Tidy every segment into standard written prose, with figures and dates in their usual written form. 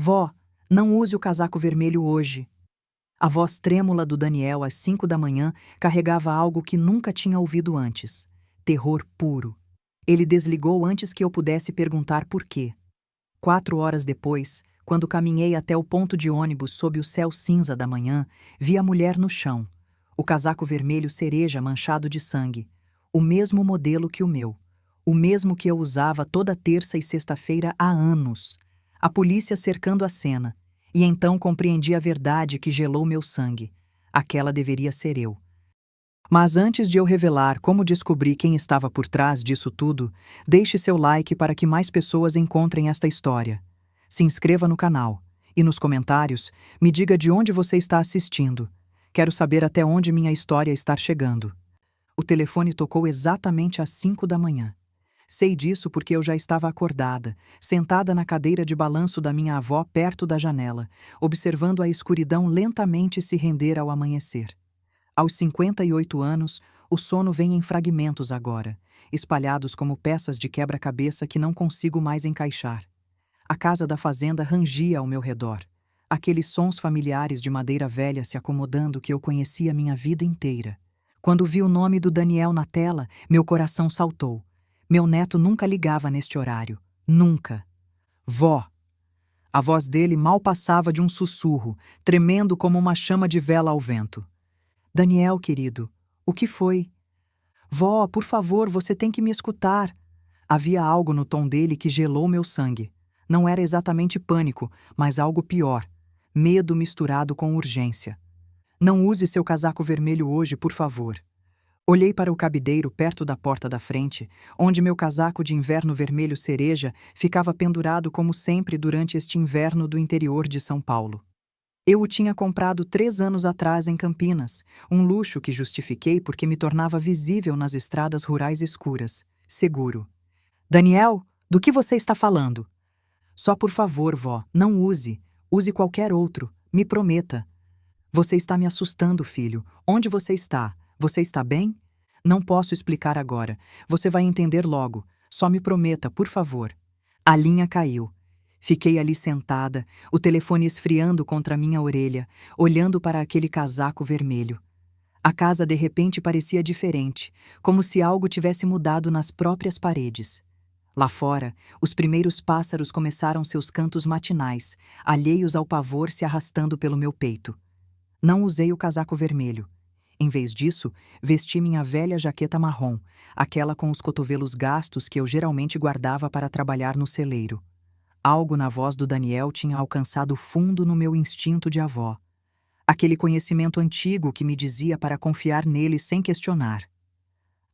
Vó, não use o casaco vermelho hoje. A voz trêmula do Daniel às 5 da manhã carregava algo que nunca tinha ouvido antes. Terror puro. Ele desligou antes que eu pudesse perguntar por quê. 4 horas depois, quando caminhei até o ponto de ônibus sob o céu cinza da manhã, vi a mulher no chão. O casaco vermelho cereja manchado de sangue. O mesmo modelo que o meu. O mesmo que eu usava toda terça e sexta-feira há anos. A polícia cercando a cena. E então compreendi a verdade que gelou meu sangue. Aquela deveria ser eu. Mas antes de eu revelar como descobri quem estava por trás disso tudo, deixe seu like para que mais pessoas encontrem esta história. Se inscreva no canal. E nos comentários, me diga de onde você está assistindo. Quero saber até onde minha história está chegando. O telefone tocou exatamente às 5 da manhã. Sei disso porque eu já estava acordada, sentada na cadeira de balanço da minha avó perto da janela, observando a escuridão lentamente se render ao amanhecer. Aos 58 anos, o sono vem em fragmentos agora, espalhados como peças de quebra-cabeça que não consigo mais encaixar. A casa da fazenda rangia ao meu redor. Aqueles sons familiares de madeira velha se acomodando que eu conhecia minha vida inteira. Quando vi o nome do Daniel na tela, meu coração saltou. Meu neto nunca ligava neste horário. Nunca. Vó. A voz dele mal passava de um sussurro, tremendo como uma chama de vela ao vento. Daniel, querido, o que foi? Vó, por favor, você tem que me escutar. Havia algo no tom dele que gelou meu sangue. Não era exatamente pânico, mas algo pior. Medo misturado com urgência. Não use seu casaco vermelho hoje, por favor. Olhei para o cabideiro perto da porta da frente, onde meu casaco de inverno vermelho cereja ficava pendurado como sempre durante este inverno do interior de São Paulo. Eu o tinha comprado 3 anos atrás em Campinas, um luxo que justifiquei porque me tornava visível nas estradas rurais escuras, seguro. Daniel, do que você está falando? Só por favor, vó, não use. Use qualquer outro. Me prometa. Você está me assustando, filho. Onde você está? Você está bem? Não posso explicar agora. Você vai entender logo. Só me prometa, por favor. A linha caiu. Fiquei ali sentada, o telefone esfriando contra minha orelha, olhando para aquele casaco vermelho. A casa de repente parecia diferente, como se algo tivesse mudado nas próprias paredes. Lá fora, os primeiros pássaros começaram seus cantos matinais, alheios ao pavor se arrastando pelo meu peito. Não usei o casaco vermelho. Em vez disso, vesti minha velha jaqueta marrom, aquela com os cotovelos gastos que eu geralmente guardava para trabalhar no celeiro. Algo na voz do Daniel tinha alcançado fundo no meu instinto de avó. Aquele conhecimento antigo que me dizia para confiar nele sem questionar.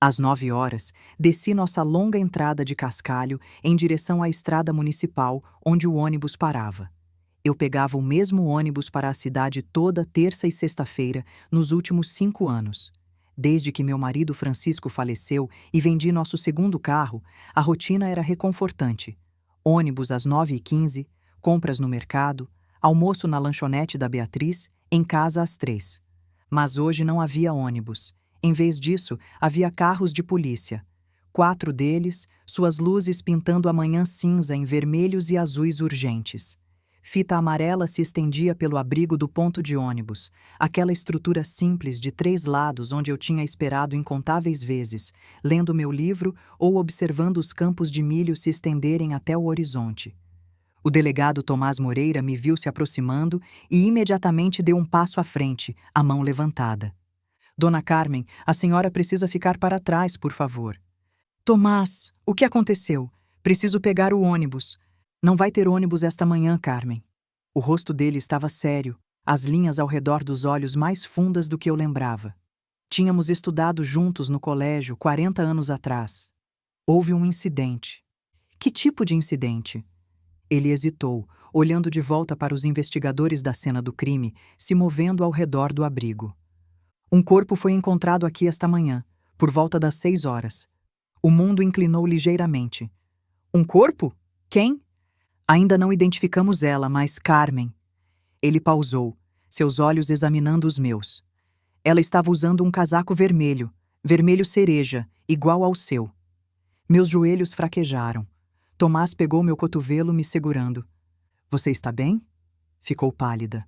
Às 9 horas, desci nossa longa entrada de cascalho em direção à estrada municipal, onde o ônibus parava. Eu pegava o mesmo ônibus para a cidade toda terça e sexta-feira nos últimos 5 anos. Desde que meu marido Francisco faleceu e vendi nosso segundo carro, a rotina era reconfortante. Ônibus às 9h15, compras no mercado, almoço na lanchonete da Beatriz, em casa às 3. Mas hoje não havia ônibus. Em vez disso, havia carros de polícia. 4 deles, suas luzes pintando a manhã cinza em vermelhos e azuis urgentes. Fita amarela se estendia pelo abrigo do ponto de ônibus, aquela estrutura simples de 3 lados onde eu tinha esperado incontáveis vezes, lendo meu livro ou observando os campos de milho se estenderem até o horizonte. O delegado Tomás Moreira me viu se aproximando e imediatamente deu um passo à frente, a mão levantada. Dona Carmen, a senhora precisa ficar para trás, por favor. Tomás, o que aconteceu? Preciso pegar o ônibus. Não vai ter ônibus esta manhã, Carmen. O rosto dele estava sério, as linhas ao redor dos olhos mais fundas do que eu lembrava. Tínhamos estudado juntos no colégio 40 anos atrás. Houve um incidente. Que tipo de incidente? Ele hesitou, olhando de volta para os investigadores da cena do crime, se movendo ao redor do abrigo. Um corpo foi encontrado aqui esta manhã, por volta das 6 horas. O mundo inclinou ligeiramente. Um corpo? Quem? Ainda não identificamos ela, mas Carmen. Ele pausou, seus olhos examinando os meus. Ela estava usando um casaco vermelho, vermelho cereja, igual ao seu. Meus joelhos fraquejaram. Tomás pegou meu cotovelo me segurando. Você está bem? Ficou pálida.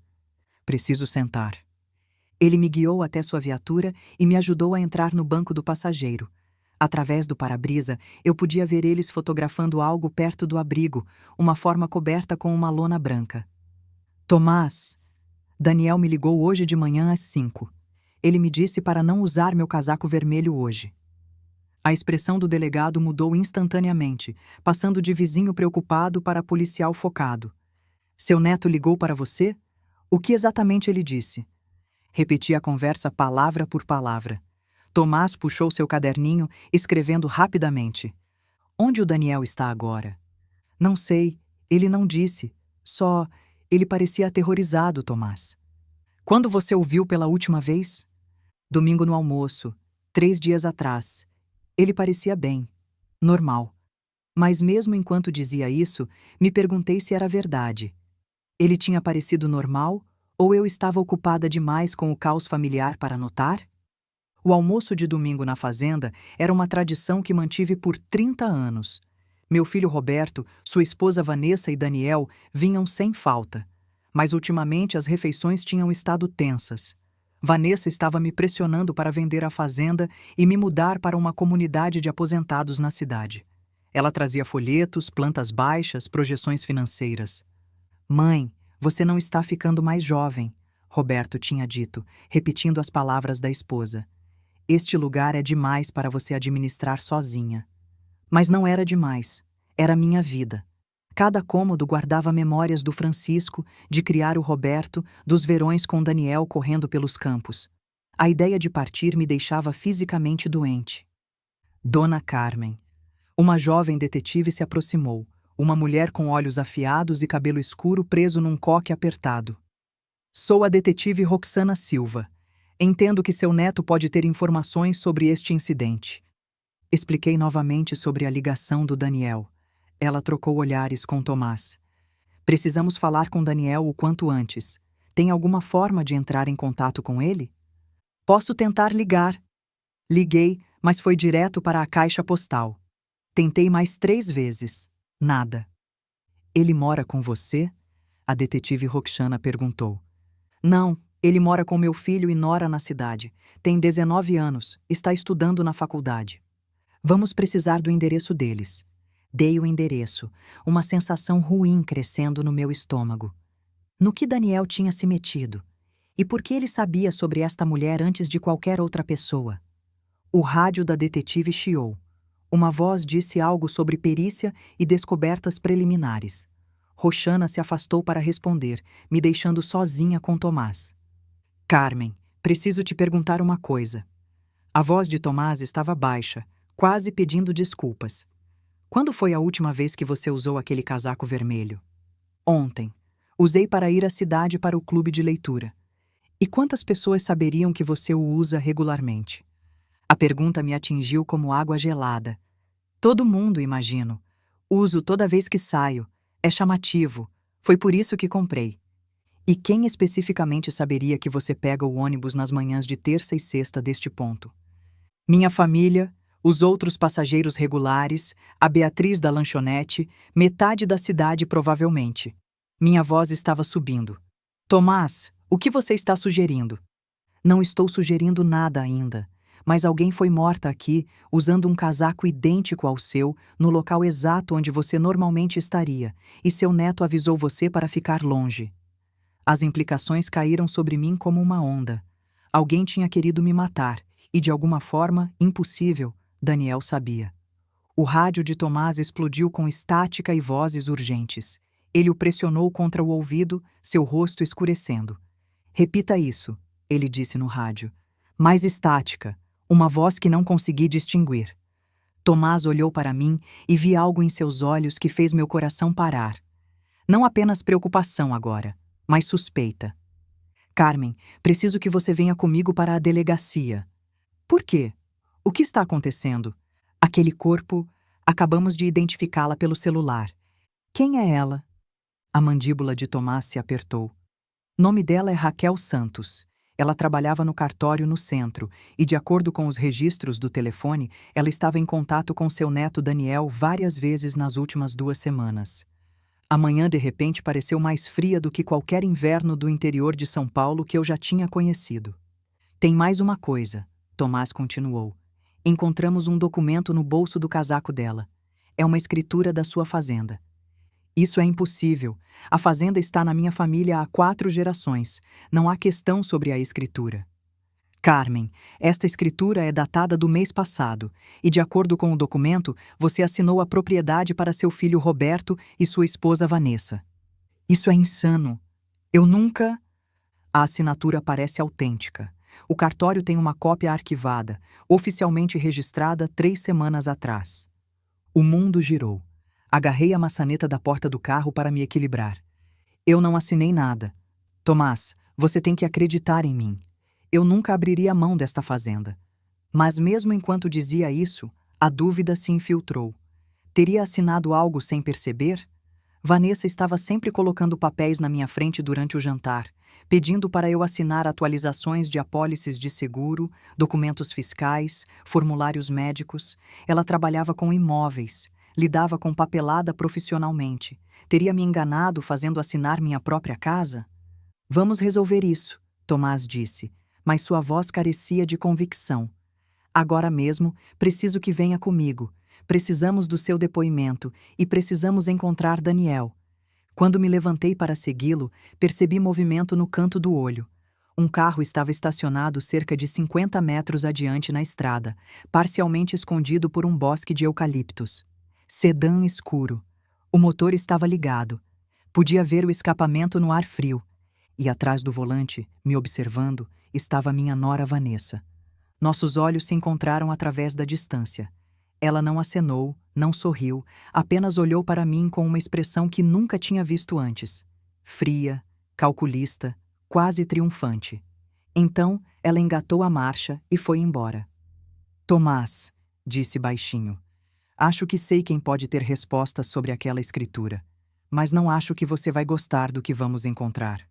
Preciso sentar. Ele me guiou até sua viatura e me ajudou a entrar no banco do passageiro. Através do para-brisa, eu podia ver eles fotografando algo perto do abrigo, uma forma coberta com uma lona branca. Tomás, Daniel me ligou hoje de manhã às 5. Ele me disse para não usar meu casaco vermelho hoje. A expressão do delegado mudou instantaneamente, passando de vizinho preocupado para policial focado. Seu neto ligou para você? O que exatamente ele disse? Repeti a conversa palavra por palavra. Tomás puxou seu caderninho, escrevendo rapidamente. Onde o Daniel está agora? Não sei, ele não disse. Só, ele parecia aterrorizado, Tomás. Quando você o viu pela última vez? Domingo no almoço, 3 dias atrás. Ele parecia bem, normal. Mas mesmo enquanto dizia isso, me perguntei se era verdade. Ele tinha parecido normal ou eu estava ocupada demais com o caos familiar para notar? O almoço de domingo na fazenda era uma tradição que mantive por 30 anos. Meu filho Roberto, sua esposa Vanessa e Daniel vinham sem falta. Mas ultimamente as refeições tinham estado tensas. Vanessa estava me pressionando para vender a fazenda e me mudar para uma comunidade de aposentados na cidade. Ela trazia folhetos, plantas baixas, projeções financeiras. Mãe, você não está ficando mais jovem, Roberto tinha dito, repetindo as palavras da esposa. Este lugar é demais para você administrar sozinha. Mas não era demais. Era minha vida. Cada cômodo guardava memórias do Francisco, de criar o Roberto, dos verões com Daniel correndo pelos campos. A ideia de partir me deixava fisicamente doente. Dona Carmen. Uma jovem detetive se aproximou, uma mulher com olhos afiados e cabelo escuro preso num coque apertado. Sou a detetive Roxana Silva. Entendo que seu neto pode ter informações sobre este incidente. Expliquei novamente sobre a ligação do Daniel. Ela trocou olhares com Tomás. Precisamos falar com Daniel o quanto antes. Tem alguma forma de entrar em contato com ele? Posso tentar ligar. Liguei, mas foi direto para a caixa postal. Tentei mais 3 vezes. Nada. Ele mora com você? A detetive Roxana perguntou. Não, ele mora com meu filho e nora na cidade. Tem 19 anos, está estudando na faculdade. Vamos precisar do endereço deles. Dei o endereço, uma sensação ruim crescendo no meu estômago. No que Daniel tinha se metido? E por que ele sabia sobre esta mulher antes de qualquer outra pessoa? O rádio da detetive chiou. Uma voz disse algo sobre perícia e descobertas preliminares. Roxana se afastou para responder, me deixando sozinha com Tomás. Carmen, preciso te perguntar uma coisa. A voz de Tomás estava baixa, quase pedindo desculpas. Quando foi a última vez que você usou aquele casaco vermelho? Ontem. Usei para ir à cidade para o clube de leitura. E quantas pessoas saberiam que você o usa regularmente? A pergunta me atingiu como água gelada. Todo mundo, imagino. Uso toda vez que saio. É chamativo. Foi por isso que comprei. E quem especificamente saberia que você pega o ônibus nas manhãs de terça e sexta deste ponto? Minha família, os outros passageiros regulares, a Beatriz da lanchonete, metade da cidade provavelmente. Minha voz estava subindo. Tomás, o que você está sugerindo? Não estou sugerindo nada ainda, mas alguém foi morta aqui, usando um casaco idêntico ao seu, no local exato onde você normalmente estaria, e seu neto avisou você para ficar longe. As implicações caíram sobre mim como uma onda. Alguém tinha querido me matar, e de alguma forma, impossível, Daniel sabia. O rádio de Tomás explodiu com estática e vozes urgentes. Ele o pressionou contra o ouvido, seu rosto escurecendo. Repita isso, ele disse no rádio. Mais estática, uma voz que não consegui distinguir. Tomás olhou para mim e vi algo em seus olhos que fez meu coração parar. Não apenas preocupação agora, mas suspeita. Carmen, preciso que você venha comigo para a delegacia. Por quê? O que está acontecendo? Aquele corpo, acabamos de identificá-la pelo celular. Quem é ela? A mandíbula de Tomás se apertou. Nome dela é Raquel Santos. Ela trabalhava no cartório no centro e, de acordo com os registros do telefone, ela estava em contato com seu neto Daniel várias vezes nas últimas 2 semanas. A manhã, de repente, pareceu mais fria do que qualquer inverno do interior de São Paulo que eu já tinha conhecido. Tem mais uma coisa, Tomás continuou. Encontramos um documento no bolso do casaco dela. É uma escritura da sua fazenda. Isso é impossível. A fazenda está na minha família há 4 gerações. Não há questão sobre a escritura. Carmen, esta escritura é datada do mês passado, e de acordo com o documento, você assinou a propriedade para seu filho Roberto e sua esposa Vanessa. Isso é insano. Eu nunca... A assinatura parece autêntica. O cartório tem uma cópia arquivada, oficialmente registrada 3 semanas atrás. O mundo girou. Agarrei a maçaneta da porta do carro para me equilibrar. Eu não assinei nada. Tomás, você tem que acreditar em mim. Eu nunca abriria mão desta fazenda. Mas mesmo enquanto dizia isso, a dúvida se infiltrou. Teria assinado algo sem perceber? Vanessa estava sempre colocando papéis na minha frente durante o jantar, pedindo para eu assinar atualizações de apólices de seguro, documentos fiscais, formulários médicos. Ela trabalhava com imóveis, lidava com papelada profissionalmente. Teria me enganado fazendo assinar minha própria casa? Vamos resolver isso, Tomás disse, mas sua voz carecia de convicção. Agora mesmo, preciso que venha comigo. Precisamos do seu depoimento e precisamos encontrar Daniel. Quando me levantei para segui-lo, percebi movimento no canto do olho. Um carro estava estacionado cerca de 50 metros adiante na estrada, parcialmente escondido por um bosque de eucaliptos. Sedã escuro. O motor estava ligado. Podia ver o escapamento no ar frio. E atrás do volante, me observando, estava minha nora Vanessa. Nossos olhos se encontraram através da distância. Ela não acenou, não sorriu, apenas olhou para mim com uma expressão que nunca tinha visto antes. Fria, calculista, quase triunfante. Então, ela engatou a marcha e foi embora. Tomás, disse baixinho, acho que sei quem pode ter respostas sobre aquela escritura, mas não acho que você vai gostar do que vamos encontrar.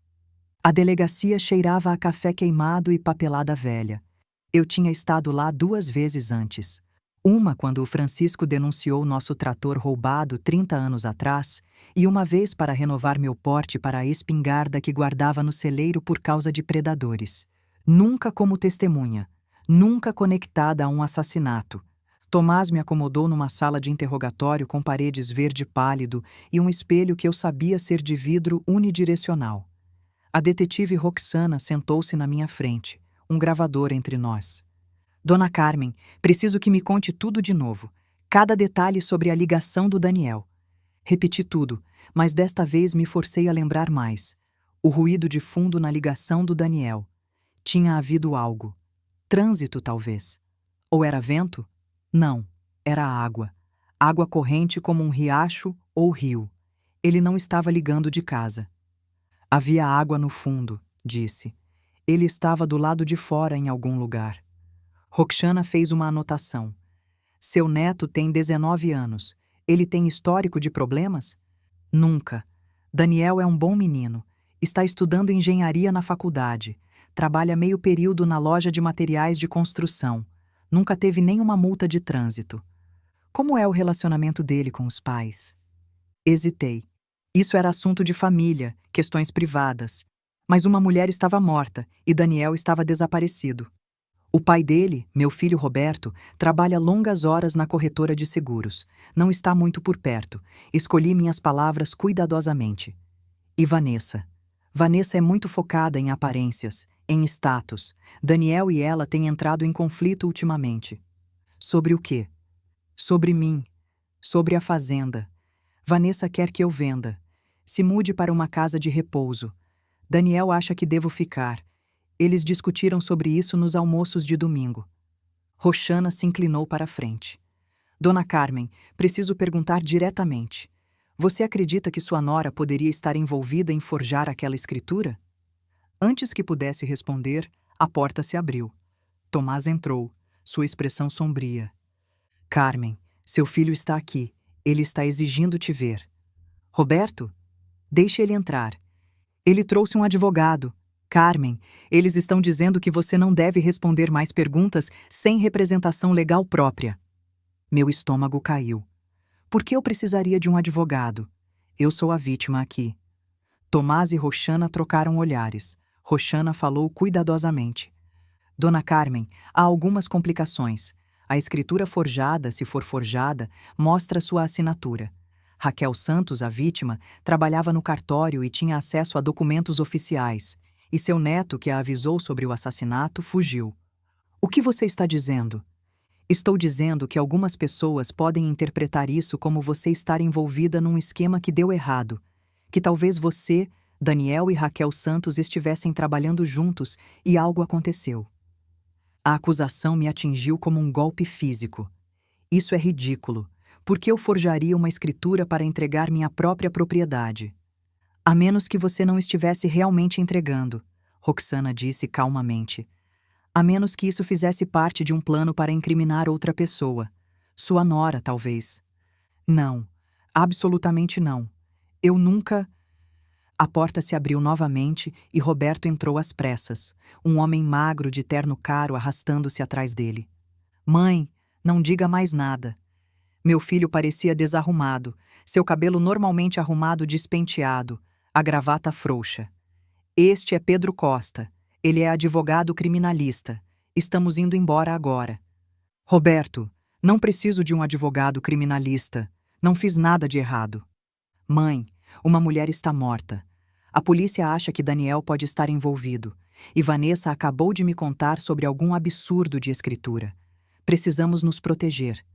A delegacia cheirava a café queimado e papelada velha. Eu tinha estado lá 2 vezes antes. Uma quando o Francisco denunciou nosso trator roubado 30 anos atrás, e uma vez para renovar meu porte para a espingarda que guardava no celeiro por causa de predadores. Nunca como testemunha, nunca conectada a um assassinato. Tomás me acomodou numa sala de interrogatório com paredes verde pálido e um espelho que eu sabia ser de vidro unidirecional. A detetive Roxana sentou-se na minha frente, um gravador entre nós. Dona Carmen, preciso que me conte tudo de novo, cada detalhe sobre a ligação do Daniel. Repeti tudo, mas desta vez me forcei a lembrar mais. O ruído de fundo na ligação do Daniel. Tinha havido algo. Trânsito, talvez. Ou era vento? Não, era água. Água corrente como um riacho ou rio. Ele não estava ligando de casa. Havia água no fundo, disse. Ele estava do lado de fora em algum lugar. Roxana fez uma anotação. Seu neto tem 19 anos. Ele tem histórico de problemas? Nunca. Daniel é um bom menino. Está estudando engenharia na faculdade. Trabalha meio período na loja de materiais de construção. Nunca teve nenhuma multa de trânsito. Como é o relacionamento dele com os pais? Hesitei. Isso era assunto de família, questões privadas. Mas uma mulher estava morta e Daniel estava desaparecido. O pai dele, meu filho Roberto, trabalha longas horas na corretora de seguros. Não está muito por perto. Escolhi minhas palavras cuidadosamente. E Vanessa? Vanessa é muito focada em aparências, em status. Daniel e ela têm entrado em conflito ultimamente. Sobre o quê? Sobre mim. Sobre a fazenda. Vanessa quer que eu venda. Se mude para uma casa de repouso. Daniel acha que devo ficar. Eles discutiram sobre isso nos almoços de domingo. Roxana se inclinou para a frente. Dona Carmen, preciso perguntar diretamente. Você acredita que sua nora poderia estar envolvida em forjar aquela escritura? Antes que pudesse responder, a porta se abriu. Tomás entrou, sua expressão sombria. Carmen, seu filho está aqui. Ele está exigindo te ver. Roberto? Deixe ele entrar. Ele trouxe um advogado. Carmen, eles estão dizendo que você não deve responder mais perguntas sem representação legal própria. Meu estômago caiu. Por que eu precisaria de um advogado? Eu sou a vítima aqui. Tomás e Roxana trocaram olhares. Roxana falou cuidadosamente. Dona Carmen, há algumas complicações. A escritura forjada, se for forjada, mostra sua assinatura. Raquel Santos, a vítima, trabalhava no cartório e tinha acesso a documentos oficiais. E seu neto, que a avisou sobre o assassinato, fugiu. O que você está dizendo? Estou dizendo que algumas pessoas podem interpretar isso como você estar envolvida num esquema que deu errado. Que talvez você, Daniel e Raquel Santos estivessem trabalhando juntos e algo aconteceu. A acusação me atingiu como um golpe físico. Isso é ridículo. Por que eu forjaria uma escritura para entregar minha própria propriedade? A menos que você não estivesse realmente entregando, Roxana disse calmamente. A menos que isso fizesse parte de um plano para incriminar outra pessoa. Sua nora, talvez. Não, absolutamente não. Eu nunca... A porta se abriu novamente e Roberto entrou às pressas, um homem magro de terno caro arrastando-se atrás dele. Mãe, não diga mais nada. Meu filho parecia desarrumado, seu cabelo normalmente arrumado despenteado, a gravata frouxa. Este é Pedro Costa. Ele é advogado criminalista. Estamos indo embora agora. Roberto, não preciso de um advogado criminalista. Não fiz nada de errado. Mãe, uma mulher está morta. A polícia acha que Daniel pode estar envolvido. E Vanessa acabou de me contar sobre algum absurdo de escritura. Precisamos nos proteger.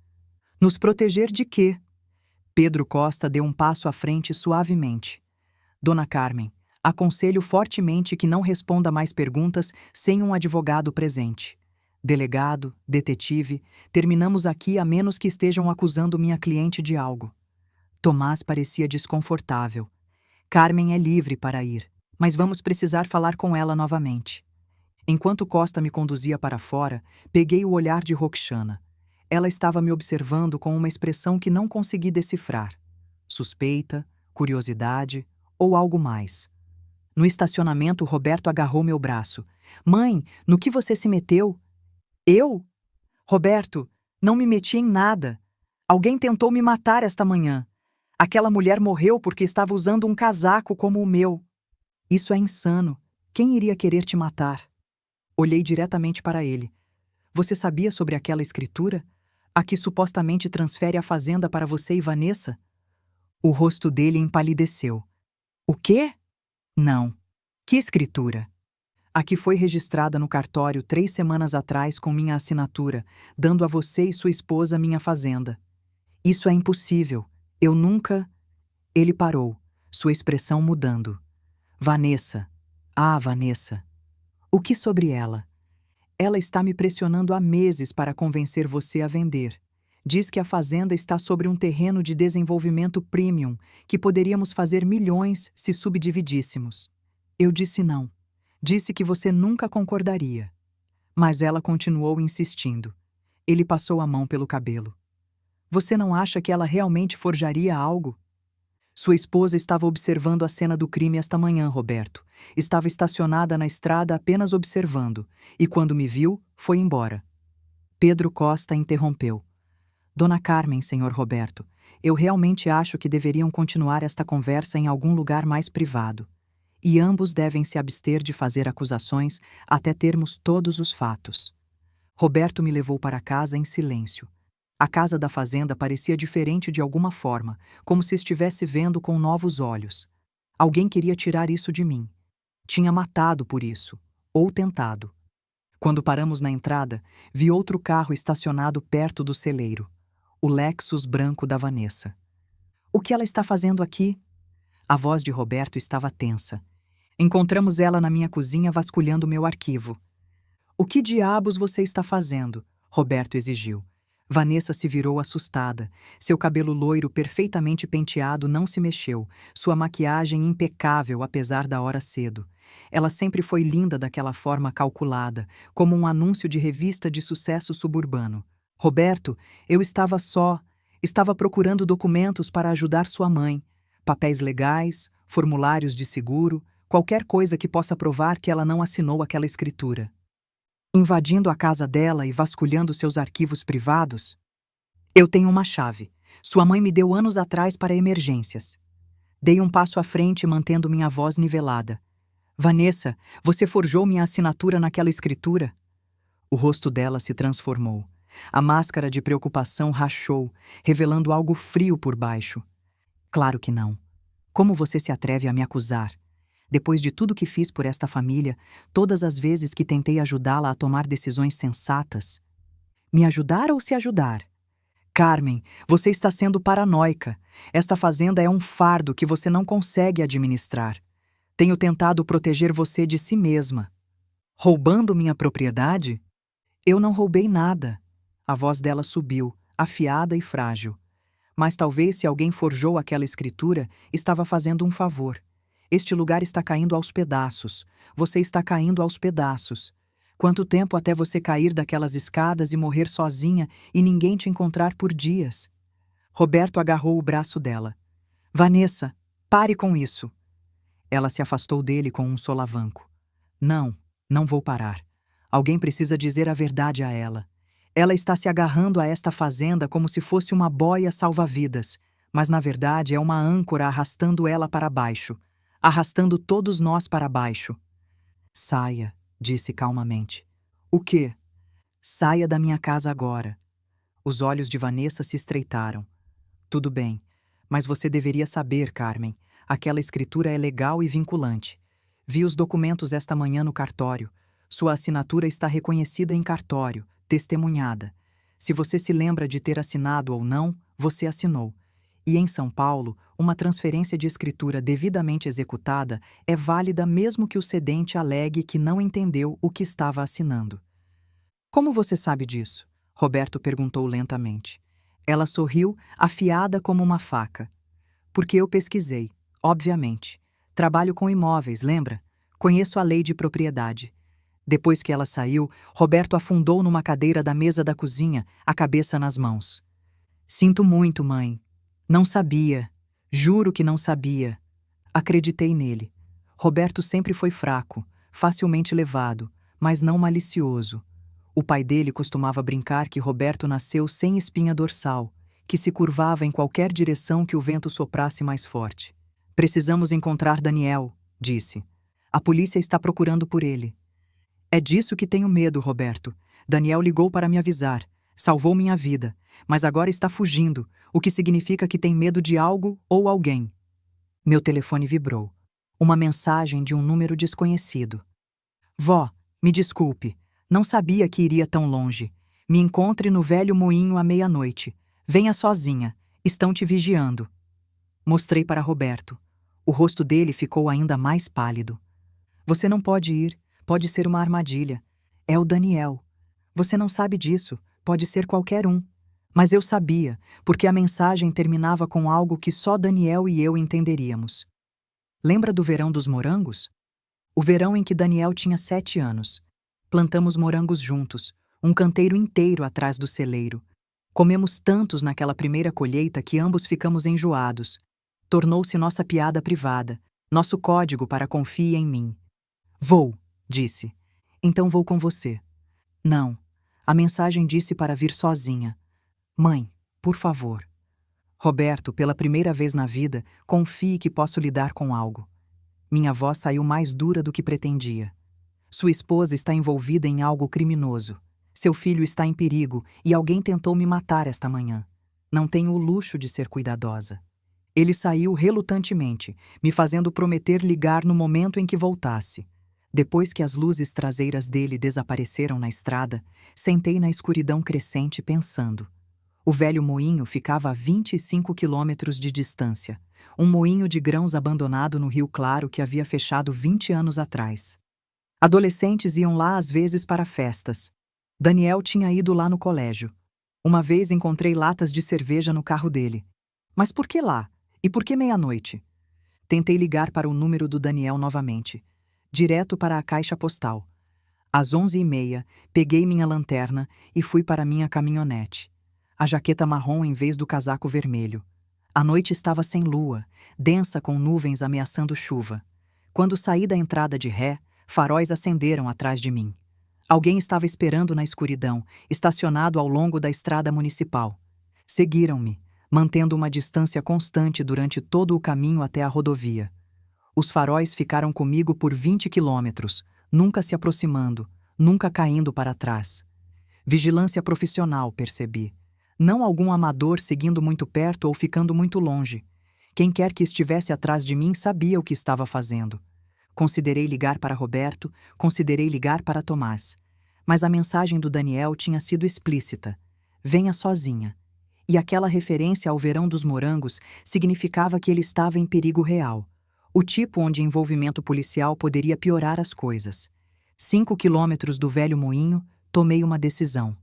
Nos proteger de quê? Pedro Costa deu um passo à frente suavemente. Dona Carmen, aconselho fortemente que não responda mais perguntas sem um advogado presente. Delegado, detetive, terminamos aqui a menos que estejam acusando minha cliente de algo. Tomás parecia desconfortável. Carmen é livre para ir, mas vamos precisar falar com ela novamente. Enquanto Costa me conduzia para fora, peguei o olhar de Roxana. Ela estava me observando com uma expressão que não consegui decifrar. Suspeita, curiosidade ou algo mais. No estacionamento, Roberto agarrou meu braço. Mãe, no que você se meteu? Eu? Roberto, não me meti em nada. Alguém tentou me matar esta manhã. Aquela mulher morreu porque estava usando um casaco como o meu. Isso é insano. Quem iria querer te matar? Olhei diretamente para ele. Você sabia sobre aquela escritura? A que supostamente transfere a fazenda para você e Vanessa? O rosto dele empalideceu. O quê? Não. Que escritura? A que foi registrada no cartório 3 semanas atrás com minha assinatura, dando a você e sua esposa minha fazenda. Isso é impossível. Eu nunca... Ele parou, sua expressão mudando. Vanessa. Ah, Vanessa. O que sobre ela? Ela está me pressionando há meses para convencer você a vender. Diz que a fazenda está sobre um terreno de desenvolvimento premium, que poderíamos fazer milhões se subdividíssemos. Eu disse não. Disse que você nunca concordaria. Mas ela continuou insistindo. Ele passou a mão pelo cabelo. Você não acha que ela realmente forjaria algo? Sua esposa estava observando a cena do crime esta manhã, Roberto. Estava estacionada na estrada apenas observando, e quando me viu, foi embora. Pedro Costa interrompeu. Dona Carmen, senhor Roberto, eu realmente acho que deveriam continuar esta conversa em algum lugar mais privado. E ambos devem se abster de fazer acusações até termos todos os fatos. Roberto me levou para casa em silêncio. A casa da fazenda parecia diferente de alguma forma, como se estivesse vendo com novos olhos. Alguém queria tirar isso de mim. Tinha matado por isso, ou tentado. Quando paramos na entrada, vi outro carro estacionado perto do celeiro. O Lexus branco da Vanessa. O que ela está fazendo aqui? A voz de Roberto estava tensa. Encontramos ela na minha cozinha vasculhando meu arquivo. O que diabos você está fazendo? Roberto exigiu. Vanessa se virou assustada. Seu cabelo loiro perfeitamente penteado não se mexeu, sua maquiagem impecável apesar da hora cedo. Ela sempre foi linda daquela forma calculada, como um anúncio de revista de sucesso suburbano. Roberto, eu estava só. Estava procurando documentos para ajudar sua mãe. Papéis legais, formulários de seguro, qualquer coisa que possa provar que ela não assinou aquela escritura. Invadindo a casa dela e vasculhando seus arquivos privados? Eu tenho uma chave. Sua mãe me deu anos atrás para emergências. Dei um passo à frente, mantendo minha voz nivelada. Vanessa, você forjou minha assinatura naquela escritura? O rosto dela se transformou. A máscara de preocupação rachou, revelando algo frio por baixo. Claro que não. Como você se atreve a me acusar? Depois de tudo que fiz por esta família, todas as vezes que tentei ajudá-la a tomar decisões sensatas. Me ajudar ou se ajudar? Carmen, você está sendo paranoica. Esta fazenda é um fardo que você não consegue administrar. Tenho tentado proteger você de si mesma. Roubando minha propriedade? Eu não roubei nada. A voz dela subiu, afiada e frágil. Mas talvez se alguém forjou aquela escritura, estava fazendo um favor. Este lugar está caindo aos pedaços. Você está caindo aos pedaços. Quanto tempo até você cair daquelas escadas e morrer sozinha e ninguém te encontrar por dias? Roberto agarrou o braço dela. Vanessa, pare com isso. Ela se afastou dele com um solavanco. Não, não vou parar. Alguém precisa dizer a verdade a ela. Ela está se agarrando a esta fazenda como se fosse uma boia salva-vidas, mas na verdade é uma âncora arrastando ela para baixo, arrastando todos nós para baixo. Saia, disse calmamente. O quê? Saia da minha casa agora. Os olhos de Vanessa se estreitaram. Tudo bem, mas você deveria saber, Carmen. Aquela escritura é legal e vinculante. Vi os documentos esta manhã no cartório. Sua assinatura está reconhecida em cartório, testemunhada. Se você se lembra de ter assinado ou não, você assinou. E em São Paulo, uma transferência de escritura devidamente executada é válida mesmo que o cedente alegue que não entendeu o que estava assinando. Como você sabe disso? Roberto perguntou lentamente. Ela sorriu, afiada como uma faca. Porque eu pesquisei, obviamente. Trabalho com imóveis, lembra? Conheço a lei de propriedade. Depois que ela saiu, Roberto afundou numa cadeira da mesa da cozinha, a cabeça nas mãos. Sinto muito, mãe. Não sabia. Juro que não sabia. Acreditei nele. Roberto sempre foi fraco, facilmente levado, mas não malicioso. O pai dele costumava brincar que Roberto nasceu sem espinha dorsal, que se curvava em qualquer direção que o vento soprasse mais forte. Precisamos encontrar Daniel, disse. A polícia está procurando por ele. É disso que tenho medo, Roberto. Daniel ligou para me avisar. Salvou minha vida, mas agora está fugindo, o que significa que tem medo de algo ou alguém. Meu telefone vibrou. Uma mensagem de um número desconhecido. Vó, me desculpe. Não sabia que iria tão longe. Me encontre no velho moinho à meia-noite. Venha sozinha. Estão te vigiando. Mostrei para Roberto. O rosto dele ficou ainda mais pálido. Você não pode ir. Pode ser uma armadilha. É o Daniel. Você não sabe disso. Pode ser qualquer um. Mas eu sabia, porque a mensagem terminava com algo que só Daniel e eu entenderíamos. Lembra do verão dos morangos? O verão em que Daniel tinha 7 anos. Plantamos morangos juntos, um canteiro inteiro atrás do celeiro. Comemos tantos naquela primeira colheita que ambos ficamos enjoados. Tornou-se nossa piada privada, nosso código para confie em mim. Vou, disse. Então vou com você. Não. A mensagem disse para vir sozinha. Mãe, por favor. Roberto, pela primeira vez na vida, confie que posso lidar com algo. Minha voz saiu mais dura do que pretendia. Sua esposa está envolvida em algo criminoso. Seu filho está em perigo e alguém tentou me matar esta manhã. Não tenho o luxo de ser cuidadosa. Ele saiu relutantemente, me fazendo prometer ligar no momento em que voltasse. Depois que as luzes traseiras dele desapareceram na estrada, sentei na escuridão crescente pensando. O velho moinho ficava a 25 quilômetros de distância. Um moinho de grãos abandonado no Rio Claro que havia fechado 20 anos atrás. Adolescentes iam lá às vezes para festas. Daniel tinha ido lá no colégio. Uma vez encontrei latas de cerveja no carro dele. Mas por que lá? E por que meia-noite? Tentei ligar para o número do Daniel novamente. Direto para a caixa postal. Às 11h30, peguei minha lanterna e fui para minha caminhonete. A jaqueta marrom em vez do casaco vermelho. A noite estava sem lua, densa com nuvens ameaçando chuva. Quando saí da entrada de ré, faróis acenderam atrás de mim. Alguém estava esperando na escuridão, estacionado ao longo da estrada municipal. Seguiram-me, mantendo uma distância constante durante todo o caminho até a rodovia. Os faróis ficaram comigo por 20 quilômetros, nunca se aproximando, nunca caindo para trás. Vigilância profissional, percebi. Não algum amador seguindo muito perto ou ficando muito longe. Quem quer que estivesse atrás de mim sabia o que estava fazendo. Considerei ligar para Roberto, considerei ligar para Tomás. Mas a mensagem do Daniel tinha sido explícita. Venha sozinha. E aquela referência ao verão dos morangos significava que ele estava em perigo real. O tipo onde envolvimento policial poderia piorar as coisas. 5 quilômetros do velho moinho, tomei uma decisão.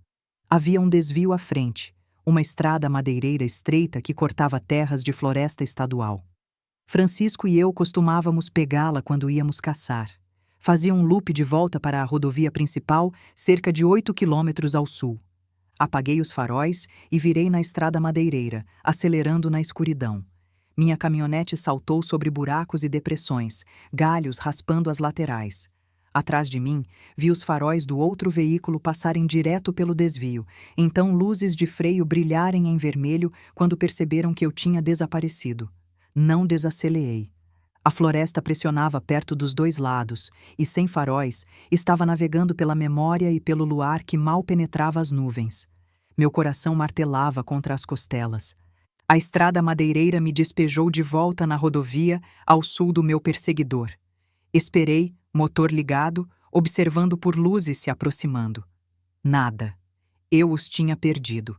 Havia um desvio à frente, uma estrada madeireira estreita que cortava terras de floresta estadual. Francisco e eu costumávamos pegá-la quando íamos caçar. Fazia um loop de volta para a rodovia principal, cerca de 8 quilômetros ao sul. Apaguei os faróis e virei na estrada madeireira, acelerando na escuridão. Minha caminhonete saltou sobre buracos e depressões, galhos raspando as laterais. Atrás de mim, vi os faróis do outro veículo passarem direto pelo desvio, então luzes de freio brilharem em vermelho quando perceberam que eu tinha desaparecido. Não desacelerei. A floresta pressionava perto dos dois lados, e sem faróis, estava navegando pela memória e pelo luar que mal penetrava as nuvens. Meu coração martelava contra as costelas. A estrada madeireira me despejou de volta na rodovia, ao sul do meu perseguidor. Esperei, motor ligado, observando por luzes se aproximando. Nada. Eu os tinha perdido.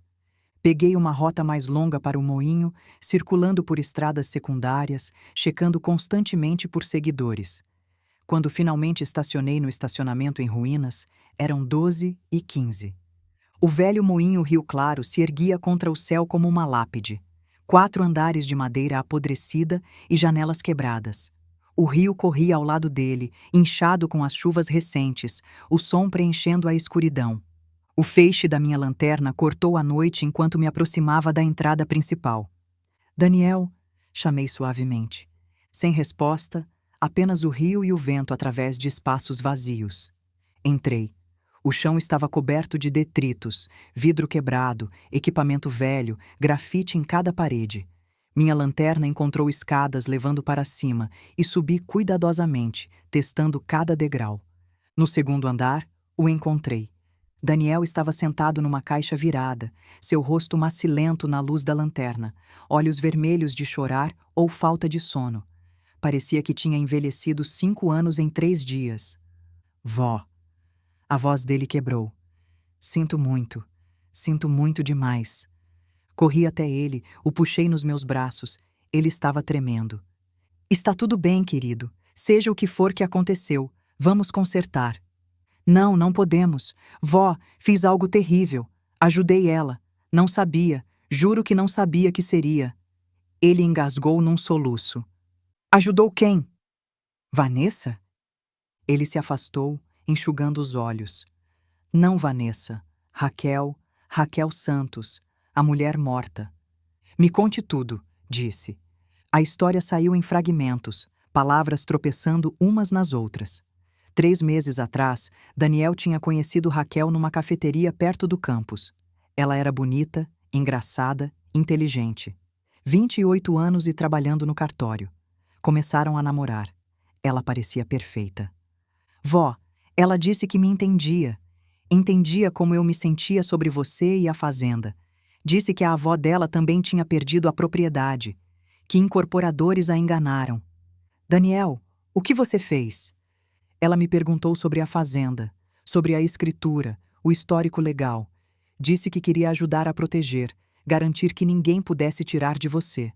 Peguei uma rota mais longa para o moinho, circulando por estradas secundárias, checando constantemente por seguidores. Quando finalmente estacionei no estacionamento em ruínas, eram 12h15. O velho moinho Rio Claro se erguia contra o céu como uma lápide. 4 andares de madeira apodrecida e janelas quebradas. O rio corria ao lado dele, inchado com as chuvas recentes, o som preenchendo a escuridão. O feixe da minha lanterna cortou a noite enquanto me aproximava da entrada principal. Daniel, chamei suavemente. Sem resposta, apenas o rio e o vento através de espaços vazios. Entrei. O chão estava coberto de detritos, vidro quebrado, equipamento velho, grafite em cada parede. Minha lanterna encontrou escadas levando para cima e subi cuidadosamente, testando cada degrau. No segundo andar, o encontrei. Daniel estava sentado numa caixa virada, seu rosto macilento na luz da lanterna, olhos vermelhos de chorar ou falta de sono. Parecia que tinha envelhecido 5 anos em 3 dias. Vó. A voz dele quebrou. Sinto muito demais. Corri até ele, o puxei nos meus braços. Ele estava tremendo. Está tudo bem, querido. Seja o que for que aconteceu, vamos consertar. Não, não podemos. Vó, fiz algo terrível. Ajudei ela. Não sabia. Juro que não sabia que seria. Ele engasgou num soluço. Ajudou quem? Vanessa? Ele se afastou, enxugando os olhos. Não Vanessa. Raquel Santos, a mulher morta. Me conte tudo, disse. A história saiu em fragmentos, palavras tropeçando umas nas outras. 3 meses atrás, Daniel tinha conhecido Raquel numa cafeteria perto do campus. Ela era bonita, engraçada, inteligente. 28 anos e trabalhando no cartório. Começaram a namorar. Ela parecia perfeita. Vó, ela disse que me entendia. Entendia como eu me sentia sobre você e a fazenda. Disse que a avó dela também tinha perdido a propriedade, que incorporadores a enganaram. Daniel, o que você fez? Ela me perguntou sobre a fazenda, sobre a escritura, o histórico legal. Disse que queria ajudar a proteger, garantir que ninguém pudesse tirar de você.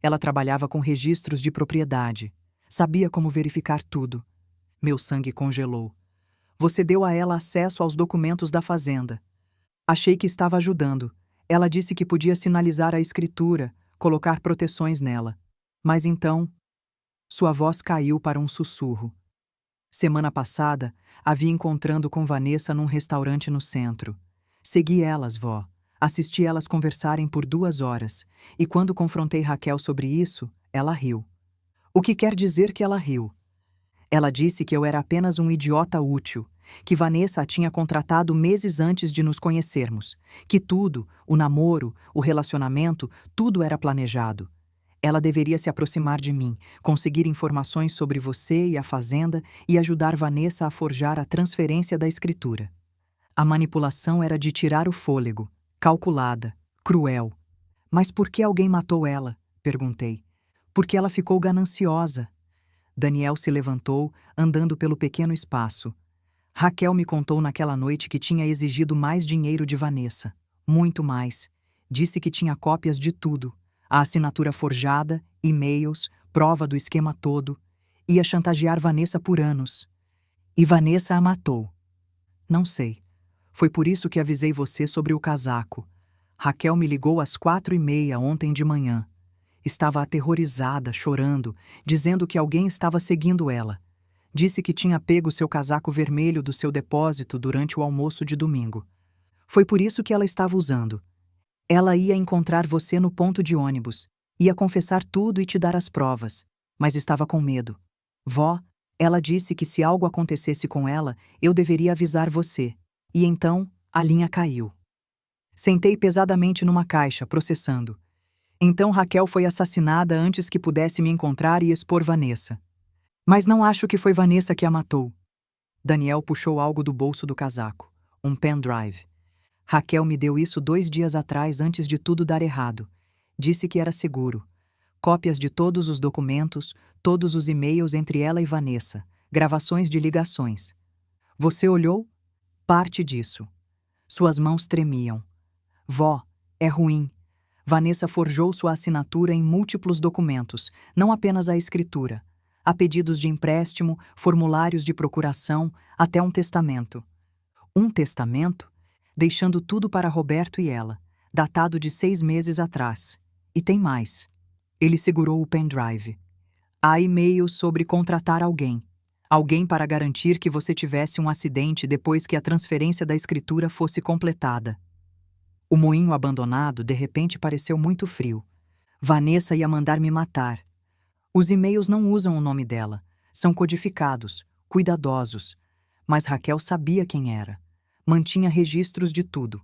Ela trabalhava com registros de propriedade. Sabia como verificar tudo. Meu sangue congelou. Você deu a ela acesso aos documentos da fazenda. Achei que estava ajudando. Ela disse que podia sinalizar a escritura, colocar proteções nela. Mas então, sua voz caiu para um sussurro. Semana passada, a vi encontrando com Vanessa num restaurante no centro. Segui elas, vó. Assisti elas conversarem por 2 horas. E quando confrontei Raquel sobre isso, ela riu. O que quer dizer que ela riu? Ela disse que eu era apenas um idiota útil, que Vanessa a tinha contratado meses antes de nos conhecermos, que tudo, o namoro, o relacionamento, tudo era planejado. Ela deveria se aproximar de mim, conseguir informações sobre você e a fazenda e ajudar Vanessa a forjar a transferência da escritura. A manipulação era de tirar o fôlego, calculada, cruel. Mas por que alguém matou ela? Perguntei. Porque ela ficou gananciosa. Daniel se levantou, andando pelo pequeno espaço. Raquel me contou naquela noite que tinha exigido mais dinheiro de Vanessa. Muito mais. Disse que tinha cópias de tudo. A assinatura forjada, e-mails, prova do esquema todo. Ia chantagear Vanessa por anos. E Vanessa a matou. Não sei. Foi por isso que avisei você sobre o casaco. Raquel me ligou às 4h30 ontem de manhã. Estava aterrorizada, chorando, dizendo que alguém estava seguindo ela. Disse que tinha pego seu casaco vermelho do seu depósito durante o almoço de domingo. Foi por isso que ela estava usando. Ela ia encontrar você no ponto de ônibus, ia confessar tudo e te dar as provas, mas estava com medo. Vó, ela disse que se algo acontecesse com ela, eu deveria avisar você. E então, a linha caiu. Sentei pesadamente numa caixa, processando. Então Raquel foi assassinada antes que pudesse me encontrar e expor Vanessa. Mas não acho que foi Vanessa que a matou. Daniel puxou algo do bolso do casaco. Um pendrive. Raquel me deu isso 2 dias atrás antes de tudo dar errado. Disse que era seguro. Cópias de todos os documentos, todos os e-mails entre ela e Vanessa. Gravações de ligações. Você olhou? Parte disso. Suas mãos tremiam. Vó, é ruim. Vanessa forjou sua assinatura em múltiplos documentos, não apenas a escritura. Há pedidos de empréstimo, formulários de procuração, até um testamento. Um testamento? Deixando tudo para Roberto e ela, datado de 6 meses atrás. E tem mais. Ele segurou o pendrive. Há e-mails sobre contratar alguém. Alguém para garantir que você tivesse um acidente depois que a transferência da escritura fosse completada. O moinho abandonado, de repente, pareceu muito frio. Vanessa ia mandar me matar. Os e-mails não usam o nome dela. São codificados, cuidadosos. Mas Raquel sabia quem era. Mantinha registros de tudo.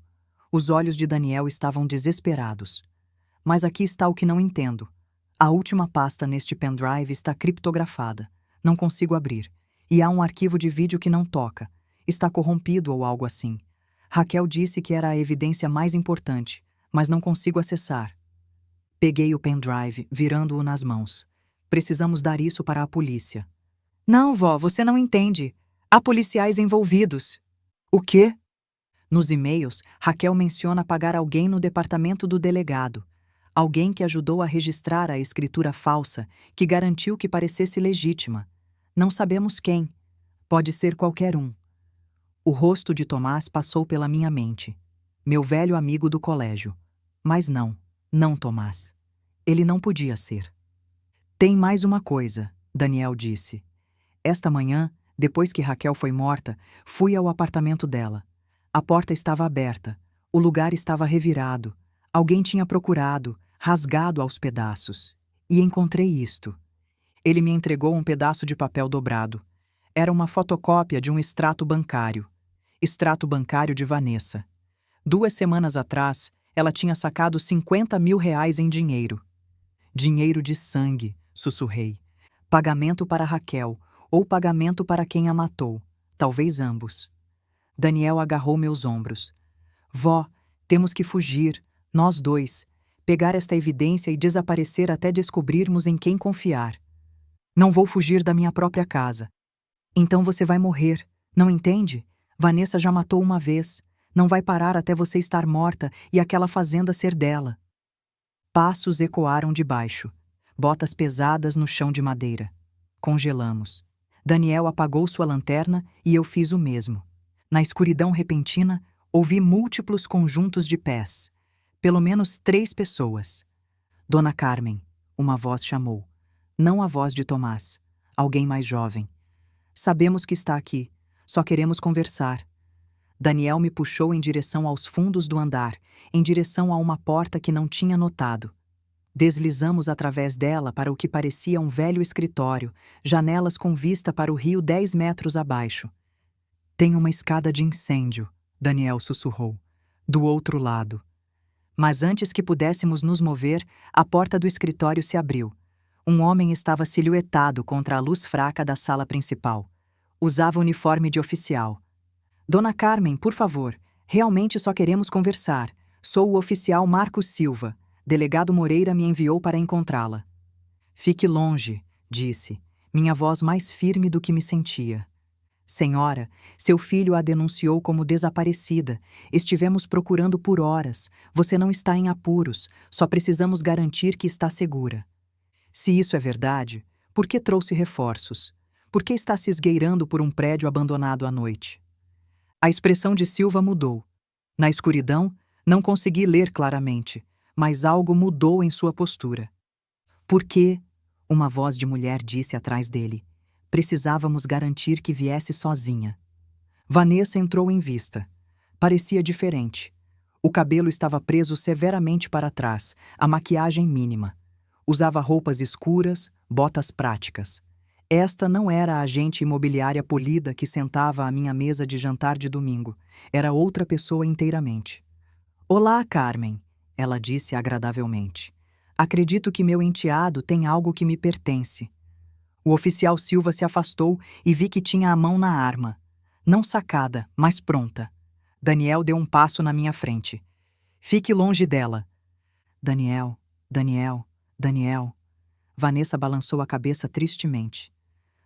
Os olhos de Daniel estavam desesperados. Mas aqui está o que não entendo. A última pasta neste pendrive está criptografada. Não consigo abrir. E há um arquivo de vídeo que não toca. Está corrompido ou algo assim. Raquel disse que era a evidência mais importante, mas não consigo acessar. Peguei o pendrive, virando-o nas mãos. Precisamos dar isso para a polícia. Não, vó, você não entende. Há policiais envolvidos. O quê? Nos e-mails, Raquel menciona pagar alguém no departamento do delegado. Alguém que ajudou a registrar a escritura falsa, que garantiu que parecesse legítima. Não sabemos quem. Pode ser qualquer um. O rosto de Tomás passou pela minha mente. Meu velho amigo do colégio. Mas não Tomás. Ele não podia ser. Tem mais uma coisa, Daniel disse. Esta manhã, depois que Raquel foi morta, fui ao apartamento dela. A porta estava aberta. O lugar estava revirado. Alguém tinha procurado, rasgado aos pedaços. E encontrei isto. Ele me entregou um pedaço de papel dobrado. Era uma fotocópia de um extrato bancário. Extrato bancário de Vanessa. 2 semanas atrás, ela tinha sacado R$ 50.000 em dinheiro. Dinheiro de sangue, sussurrei. Pagamento para Raquel, ou pagamento para quem a matou. Talvez ambos. Daniel agarrou meus ombros. Vó, temos que fugir, nós dois. Pegar esta evidência e desaparecer até descobrirmos em quem confiar. Não vou fugir da minha própria casa. Então você vai morrer, não entende? Vanessa já matou uma vez. Não vai parar até você estar morta e aquela fazenda ser dela. Passos ecoaram de baixo. Botas pesadas no chão de madeira. Congelamos. Daniel apagou sua lanterna e eu fiz o mesmo. Na escuridão repentina, ouvi múltiplos conjuntos de pés. Pelo menos 3 pessoas. Dona Carmen, uma voz chamou. Não a voz de Tomás. Alguém mais jovem. Sabemos que está aqui. Só queremos conversar. Daniel me puxou em direção aos fundos do andar, em direção a uma porta que não tinha notado. Deslizamos através dela para o que parecia um velho escritório, janelas com vista para o rio 10 metros abaixo. Tem uma escada de incêndio, Daniel sussurrou. Do outro lado. Mas antes que pudéssemos nos mover, a porta do escritório se abriu. Um homem estava silhuetado contra a luz fraca da sala principal. Usava uniforme de oficial. Dona Carmen, por favor, realmente só queremos conversar. Sou o oficial Marcos Silva. Delegado Moreira me enviou para encontrá-la. Fique longe, disse, minha voz mais firme do que me sentia. Senhora, seu filho a denunciou como desaparecida. Estivemos procurando por horas. Você não está em apuros. Só precisamos garantir que está segura. Se isso é verdade, por que trouxe reforços? Por que está se esgueirando por um prédio abandonado à noite? A expressão de Silva mudou. Na escuridão, não consegui ler claramente, mas algo mudou em sua postura. Por quê? Uma voz de mulher disse atrás dele. Precisávamos garantir que viesse sozinha. Vanessa entrou em vista. Parecia diferente. O cabelo estava preso severamente para trás, a maquiagem mínima. Usava roupas escuras, botas práticas. Esta não era a agente imobiliária polida que sentava à minha mesa de jantar de domingo. Era outra pessoa inteiramente. Olá, Carmen, ela disse agradavelmente. Acredito que meu enteado tem algo que me pertence. O oficial Silva se afastou e vi que tinha a mão na arma. Não sacada, mas pronta. Daniel deu um passo na minha frente. Fique longe dela. Daniel, Daniel, Daniel. Vanessa balançou a cabeça tristemente.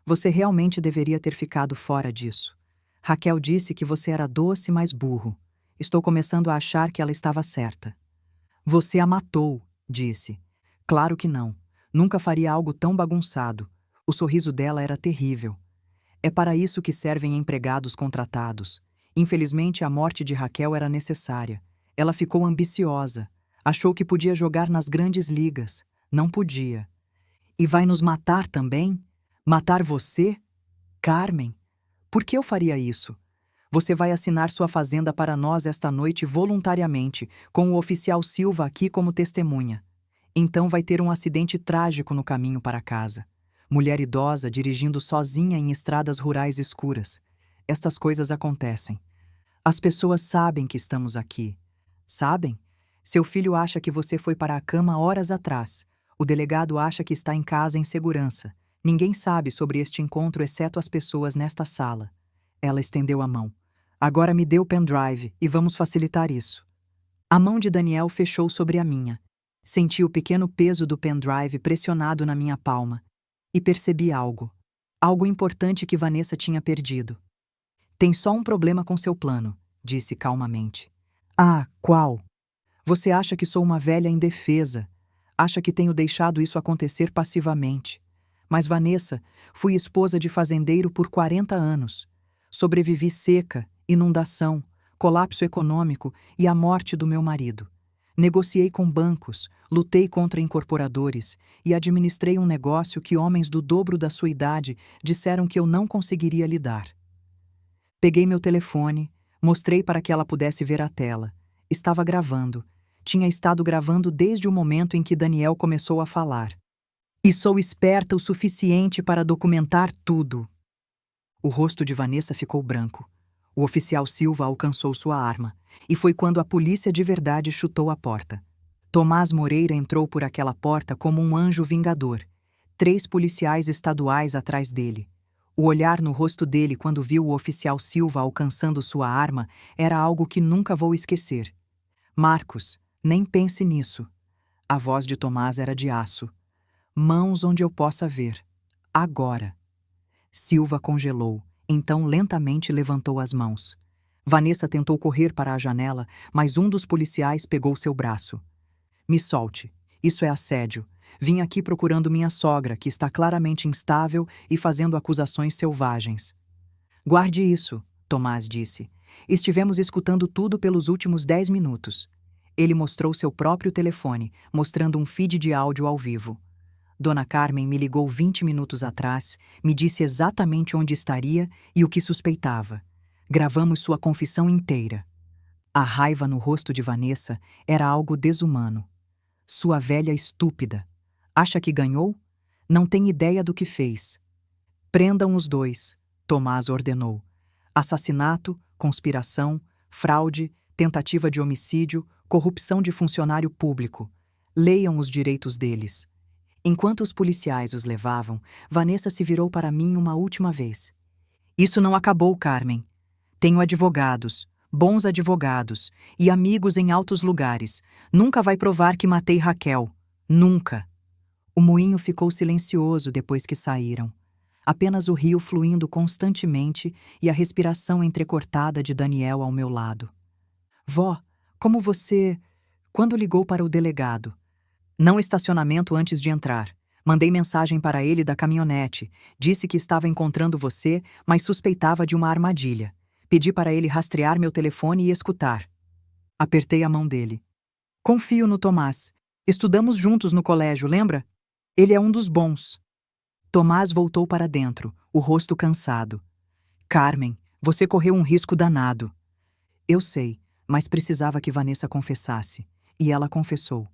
Você realmente deveria ter ficado fora disso. Raquel disse que você era doce, mas burro. Estou começando a achar que ela estava certa. Você a matou, disse. Claro que não. Nunca faria algo tão bagunçado. O sorriso dela era terrível. É para isso que servem empregados contratados. Infelizmente, a morte de Raquel era necessária. Ela ficou ambiciosa. Achou que podia jogar nas grandes ligas. Não podia. E vai nos matar também? Matar você? Carmen? Por que eu faria isso? Você vai assinar sua fazenda para nós esta noite voluntariamente, com o oficial Silva aqui como testemunha. Então vai ter um acidente trágico no caminho para casa. Mulher idosa dirigindo sozinha em estradas rurais escuras. Estas coisas acontecem. As pessoas sabem que estamos aqui. Sabem? Seu filho acha que você foi para a cama horas atrás. O delegado acha que está em casa em segurança. Ninguém sabe sobre este encontro exceto as pessoas nesta sala. Ela estendeu a mão. Agora me dê o pendrive e vamos facilitar isso. A mão de Daniel fechou sobre a minha. Senti o pequeno peso do pendrive pressionado na minha palma. E percebi algo. Algo importante que Vanessa tinha perdido. Tem só um problema com seu plano, disse calmamente. Ah, qual? Você acha que sou uma velha indefesa. Acha que tenho deixado isso acontecer passivamente. Mas, Vanessa, fui esposa de fazendeiro por 40 anos. Sobrevivi seca, inundação, colapso econômico e a morte do meu marido. Negociei com bancos, lutei contra incorporadores e administrei um negócio que homens do dobro da sua idade disseram que eu não conseguiria lidar. Peguei meu telefone, mostrei para que ela pudesse ver a tela. Estava gravando. Tinha estado gravando desde o momento em que Daniel começou a falar. E sou esperta o suficiente para documentar tudo. O rosto de Vanessa ficou branco. O oficial Silva alcançou sua arma, e foi quando a polícia de verdade chutou a porta. Tomás Moreira entrou por aquela porta como um anjo vingador. 3 policiais estaduais atrás dele. O olhar no rosto dele quando viu o oficial Silva alcançando sua arma era algo que nunca vou esquecer. Marcos, nem pense nisso. A voz de Tomás era de aço. Mãos onde eu possa ver. Agora. Silva congelou. Então lentamente levantou as mãos. Vanessa tentou correr para a janela, mas um dos policiais pegou seu braço. Me solte. Isso é assédio. Vim aqui procurando minha sogra, que está claramente instável e fazendo acusações selvagens. Guarde isso, Tomás disse. Estivemos escutando tudo pelos últimos 10 minutos. Ele mostrou seu próprio telefone, mostrando um feed de áudio ao vivo. Dona Carmen me ligou 20 minutos atrás, me disse exatamente onde estaria e o que suspeitava. Gravamos sua confissão inteira. A raiva no rosto de Vanessa era algo desumano. Sua velha estúpida. Acha que ganhou? Não tem ideia do que fez. Prendam os 2, Tomás ordenou. Assassinato, conspiração, fraude, tentativa de homicídio, corrupção de funcionário público. Leiam os direitos deles. Enquanto os policiais os levavam, Vanessa se virou para mim uma última vez. Isso não acabou, Carmen. Tenho advogados, bons advogados, e amigos em altos lugares. Nunca vai provar que matei Raquel. Nunca. O moinho ficou silencioso depois que saíram. Apenas o rio fluindo constantemente e a respiração entrecortada de Daniel ao meu lado. Vó, como você... Quando ligou para o delegado? Não estacionamento antes de entrar. Mandei mensagem para ele da caminhonete. Disse que estava encontrando você, mas suspeitava de uma armadilha. Pedi para ele rastrear meu telefone e escutar. Apertei a mão dele. Confio no Tomás. Estudamos juntos no colégio, lembra? Ele é um dos bons. Tomás voltou para dentro, o rosto cansado. Carmen, você correu um risco danado. Eu sei, mas precisava que Vanessa confessasse. E ela confessou.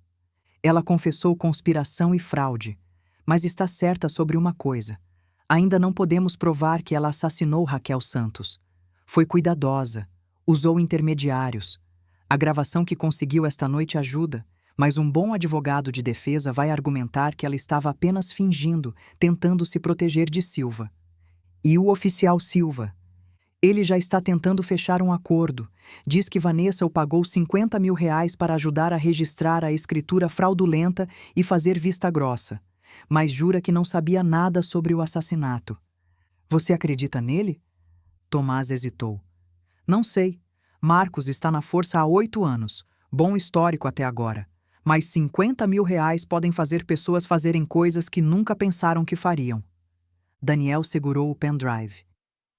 Ela confessou conspiração e fraude. Mas está certa sobre uma coisa. Ainda não podemos provar que ela assassinou Raquel Santos. Foi cuidadosa. Usou intermediários. A gravação que conseguiu esta noite ajuda, mas um bom advogado de defesa vai argumentar que ela estava apenas fingindo, tentando se proteger de Silva. E o oficial Silva? Ele já está tentando fechar um acordo. Diz que Vanessa o pagou R$ 50 mil para ajudar a registrar a escritura fraudulenta e fazer vista grossa. Mas jura que não sabia nada sobre o assassinato. Você acredita nele? Tomás hesitou. Não sei. Marcos está na força há 8 anos. Bom histórico até agora. Mas R$ 50 mil podem fazer pessoas fazerem coisas que nunca pensaram que fariam. Daniel segurou o pendrive.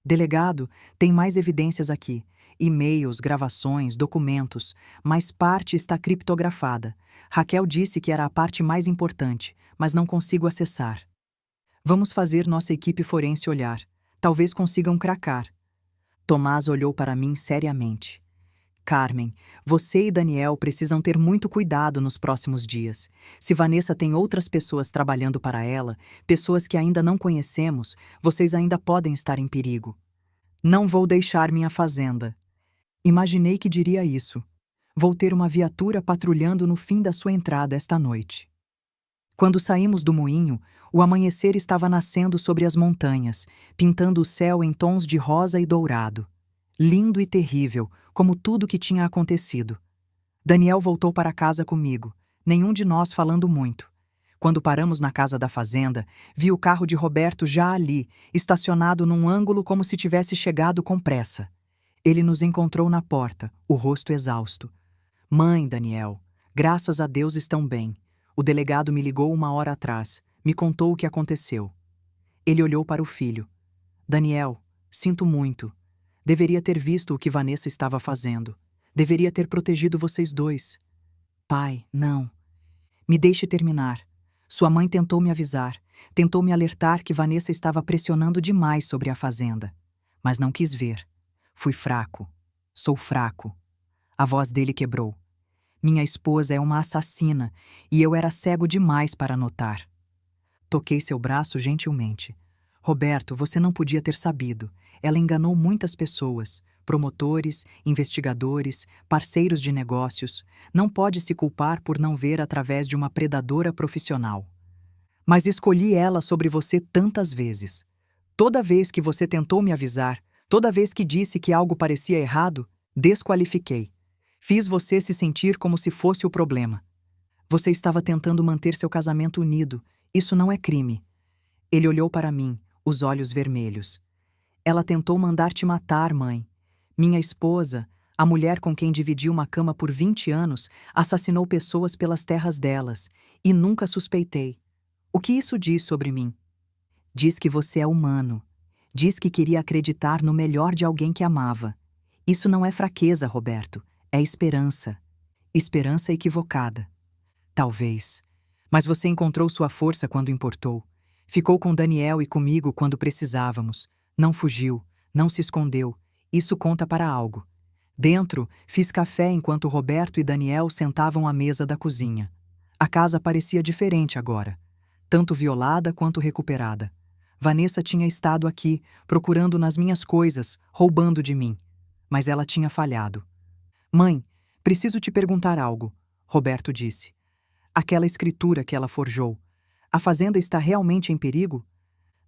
Delegado, tem mais evidências aqui. E-mails, gravações, documentos. Mas parte está criptografada. Raquel disse que era a parte mais importante, mas não consigo acessar. Vamos fazer nossa equipe forense olhar. Talvez consigam cracar. Tomás olhou para mim seriamente. Carmen, você e Daniel precisam ter muito cuidado nos próximos dias. Se Vanessa tem outras pessoas trabalhando para ela, pessoas que ainda não conhecemos, vocês ainda podem estar em perigo. Não vou deixar minha fazenda. Imaginei que diria isso. Vou ter uma viatura patrulhando no fim da sua entrada esta noite. Quando saímos do moinho, o amanhecer estava nascendo sobre as montanhas, pintando o céu em tons de rosa e dourado. Lindo e terrível, como tudo que tinha acontecido. Daniel voltou para casa comigo, nenhum de nós falando muito. Quando paramos na casa da fazenda, vi o carro de Roberto já ali, estacionado num ângulo como se tivesse chegado com pressa. Ele nos encontrou na porta, o rosto exausto. Mãe, Daniel, graças a Deus estão bem. O delegado me ligou 1 hora atrás, me contou o que aconteceu. Ele olhou para o filho. Daniel, sinto muito. Deveria ter visto o que Vanessa estava fazendo. Deveria ter protegido vocês dois. Pai, não. Me deixe terminar. Sua mãe tentou me avisar, tentou me alertar que Vanessa estava pressionando demais sobre a fazenda. Mas não quis ver. Fui fraco. Sou fraco. A voz dele quebrou. Minha esposa é uma assassina e eu era cego demais para notar. Toquei seu braço gentilmente. Roberto, você não podia ter sabido. Ela enganou muitas pessoas, promotores, investigadores, parceiros de negócios. Não pode se culpar por não ver através de uma predadora profissional. Mas escolhi ela sobre você tantas vezes. Toda vez que você tentou me avisar, toda vez que disse que algo parecia errado, desqualifiquei. Fiz você se sentir como se fosse o problema. Você estava tentando manter seu casamento unido. Isso não é crime. Ele olhou para mim, os olhos vermelhos. Ela tentou mandar te matar, mãe. Minha esposa, a mulher com quem dividi uma cama por 20 anos, assassinou pessoas pelas terras delas, e nunca suspeitei. O que isso diz sobre mim? Diz que você é humano. Diz que queria acreditar no melhor de alguém que amava. Isso não é fraqueza, Roberto. É esperança. Esperança equivocada. Talvez. Mas você encontrou sua força quando importou. Ficou com Daniel e comigo quando precisávamos. Não fugiu, não se escondeu. Isso conta para algo. Dentro, fiz café enquanto Roberto e Daniel sentavam à mesa da cozinha. A casa parecia diferente agora. Tanto violada quanto recuperada. Vanessa tinha estado aqui, procurando nas minhas coisas, roubando de mim. Mas ela tinha falhado. Mãe, preciso te perguntar algo, Roberto disse. Aquela escritura que ela forjou. A fazenda está realmente em perigo?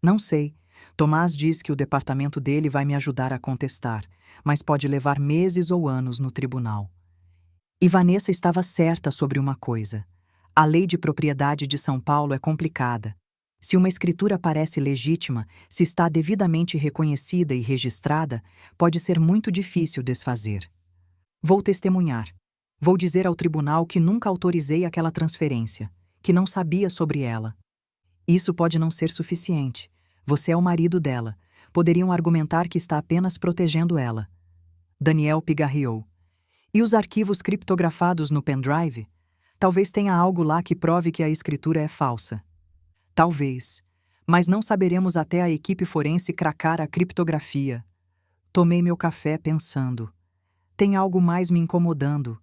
Não sei. Tomás diz que o departamento dele vai me ajudar a contestar, mas pode levar meses ou anos no tribunal. E Vanessa estava certa sobre uma coisa. A lei de propriedade de São Paulo é complicada. Se uma escritura parece legítima, se está devidamente reconhecida e registrada, pode ser muito difícil desfazer. Vou testemunhar. Vou dizer ao tribunal que nunca autorizei aquela transferência, que não sabia sobre ela. Isso pode não ser suficiente. Você é o marido dela. Poderiam argumentar que está apenas protegendo ela. Daniel pigarreou. E os arquivos criptografados no pendrive? Talvez tenha algo lá que prove que a escritura é falsa. Talvez. Mas não saberemos até a equipe forense cracar a criptografia. Tomei meu café pensando. Tem algo mais me incomodando.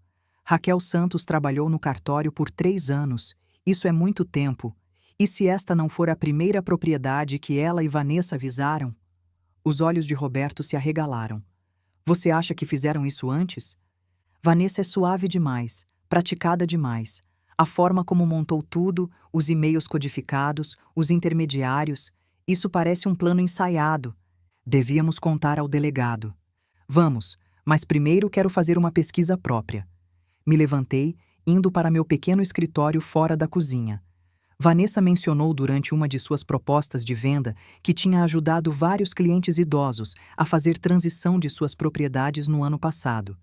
Raquel Santos trabalhou no cartório por 3 anos. Isso é muito tempo. E se esta não for a primeira propriedade que ela e Vanessa avisaram? Os olhos de Roberto se arregalaram. Você acha que fizeram isso antes? Vanessa é suave demais, praticada demais. A forma como montou tudo, os e-mails codificados, os intermediários, isso parece um plano ensaiado. Devíamos contar ao delegado. Vamos, mas primeiro quero fazer uma pesquisa própria. Me levantei, indo para meu pequeno escritório fora da cozinha. Vanessa mencionou durante uma de suas propostas de venda que tinha ajudado vários clientes idosos a fazer transição de suas propriedades no ano passado.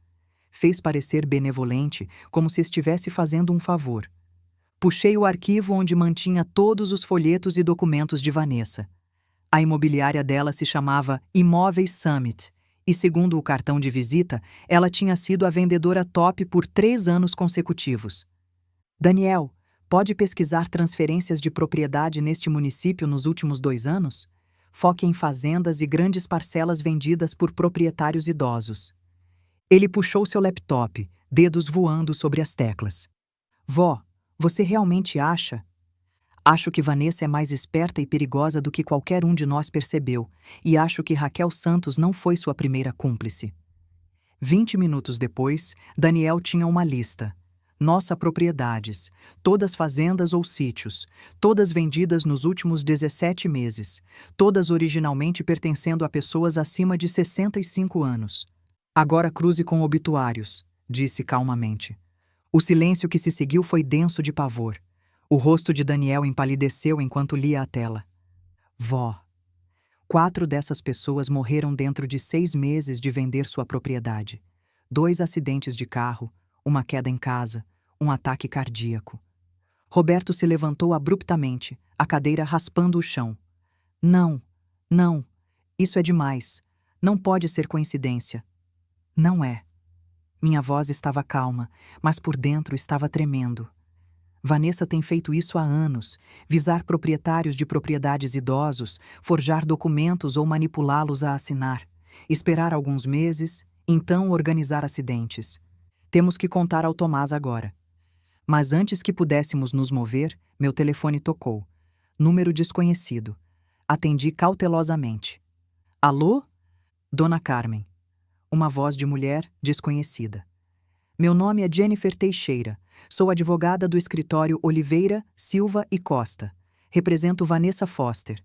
Fez parecer benevolente, como se estivesse fazendo um favor. Puxei o arquivo onde mantinha todos os folhetos e documentos de Vanessa. A imobiliária dela se chamava Imóveis Summit, e segundo o cartão de visita, ela tinha sido a vendedora top por 3 anos consecutivos. Daniel, pode pesquisar transferências de propriedade neste município nos últimos 2 anos? Foque em fazendas e grandes parcelas vendidas por proprietários idosos. Ele puxou seu laptop, dedos voando sobre as teclas. Vó, você realmente acha? Acho que Vanessa é mais esperta e perigosa do que qualquer um de nós percebeu, e acho que Raquel Santos não foi sua primeira cúmplice. 20 minutos depois, Daniel tinha uma lista. Nossa propriedades, todas fazendas ou sítios, todas vendidas nos últimos 17 meses, todas originalmente pertencendo a pessoas acima de 65 anos. Agora cruze com obituários, disse calmamente. O silêncio que se seguiu foi denso de pavor. O rosto de Daniel empalideceu enquanto lia a tela. Vó. 4 dessas pessoas morreram dentro de 6 meses de vender sua propriedade. 2 acidentes de carro, uma queda em casa, um ataque cardíaco. Roberto se levantou abruptamente, a cadeira raspando o chão. Não, não, isso é demais. Não pode ser coincidência. Não é. Minha voz estava calma, mas por dentro estava tremendo. Vanessa tem feito isso há anos, visar proprietários de propriedades idosos, forjar documentos ou manipulá-los a assinar, esperar alguns meses, então organizar acidentes. Temos que contar ao Tomás agora. Mas antes que pudéssemos nos mover, meu telefone tocou. Número desconhecido. Atendi cautelosamente. Alô? Dona Carmen. Uma voz de mulher desconhecida. Meu nome é Jennifer Teixeira. Sou advogada do escritório Oliveira, Silva e Costa. Represento Vanessa Foster.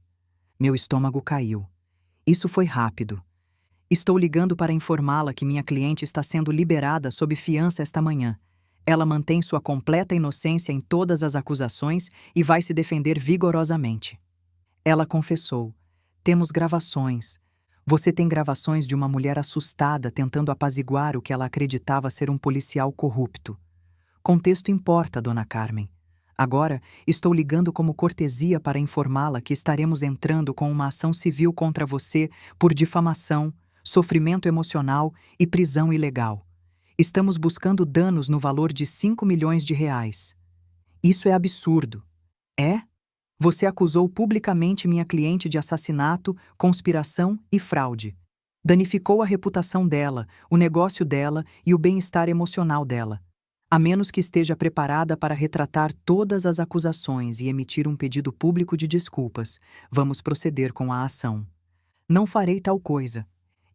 Meu estômago caiu. Isso foi rápido. Estou ligando para informá-la que minha cliente está sendo liberada sob fiança esta manhã. Ela mantém sua completa inocência em todas as acusações e vai se defender vigorosamente. Ela confessou. Temos gravações. Você tem gravações de uma mulher assustada tentando apaziguar o que ela acreditava ser um policial corrupto. Contexto importa, Dona Carmen. Agora, estou ligando como cortesia para informá-la que estaremos entrando com uma ação civil contra você por difamação, sofrimento emocional e prisão ilegal. Estamos buscando danos no valor de 5 milhões de reais. Isso é absurdo. É? Você acusou publicamente minha cliente de assassinato, conspiração e fraude. Danificou a reputação dela, o negócio dela e o bem-estar emocional dela. A menos que esteja preparada para retratar todas as acusações e emitir um pedido público de desculpas, vamos proceder com a ação. Não farei tal coisa.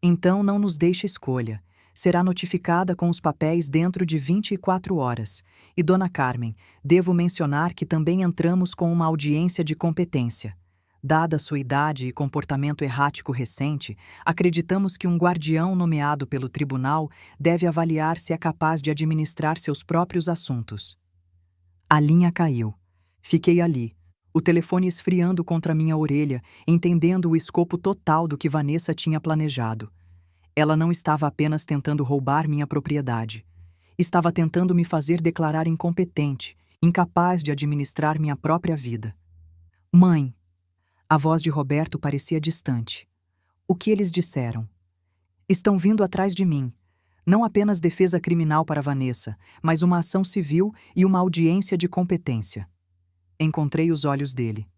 Então não nos deixe escolha. Será notificada com os papéis dentro de 24 horas. E, Dona Carmen, devo mencionar que também entramos com uma audiência de competência. Dada sua idade e comportamento errático recente, acreditamos que um guardião nomeado pelo tribunal deve avaliar se é capaz de administrar seus próprios assuntos. A linha caiu. Fiquei ali, o telefone esfriando contra minha orelha, entendendo o escopo total do que Vanessa tinha planejado. Ela não estava apenas tentando roubar minha propriedade. Estava tentando me fazer declarar incompetente, incapaz de administrar minha própria vida. Mãe! A voz de Roberto parecia distante. O que eles disseram? Estão vindo atrás de mim. Não apenas defesa criminal para Vanessa, mas uma ação civil e uma audiência de competência. Encontrei os olhos dele.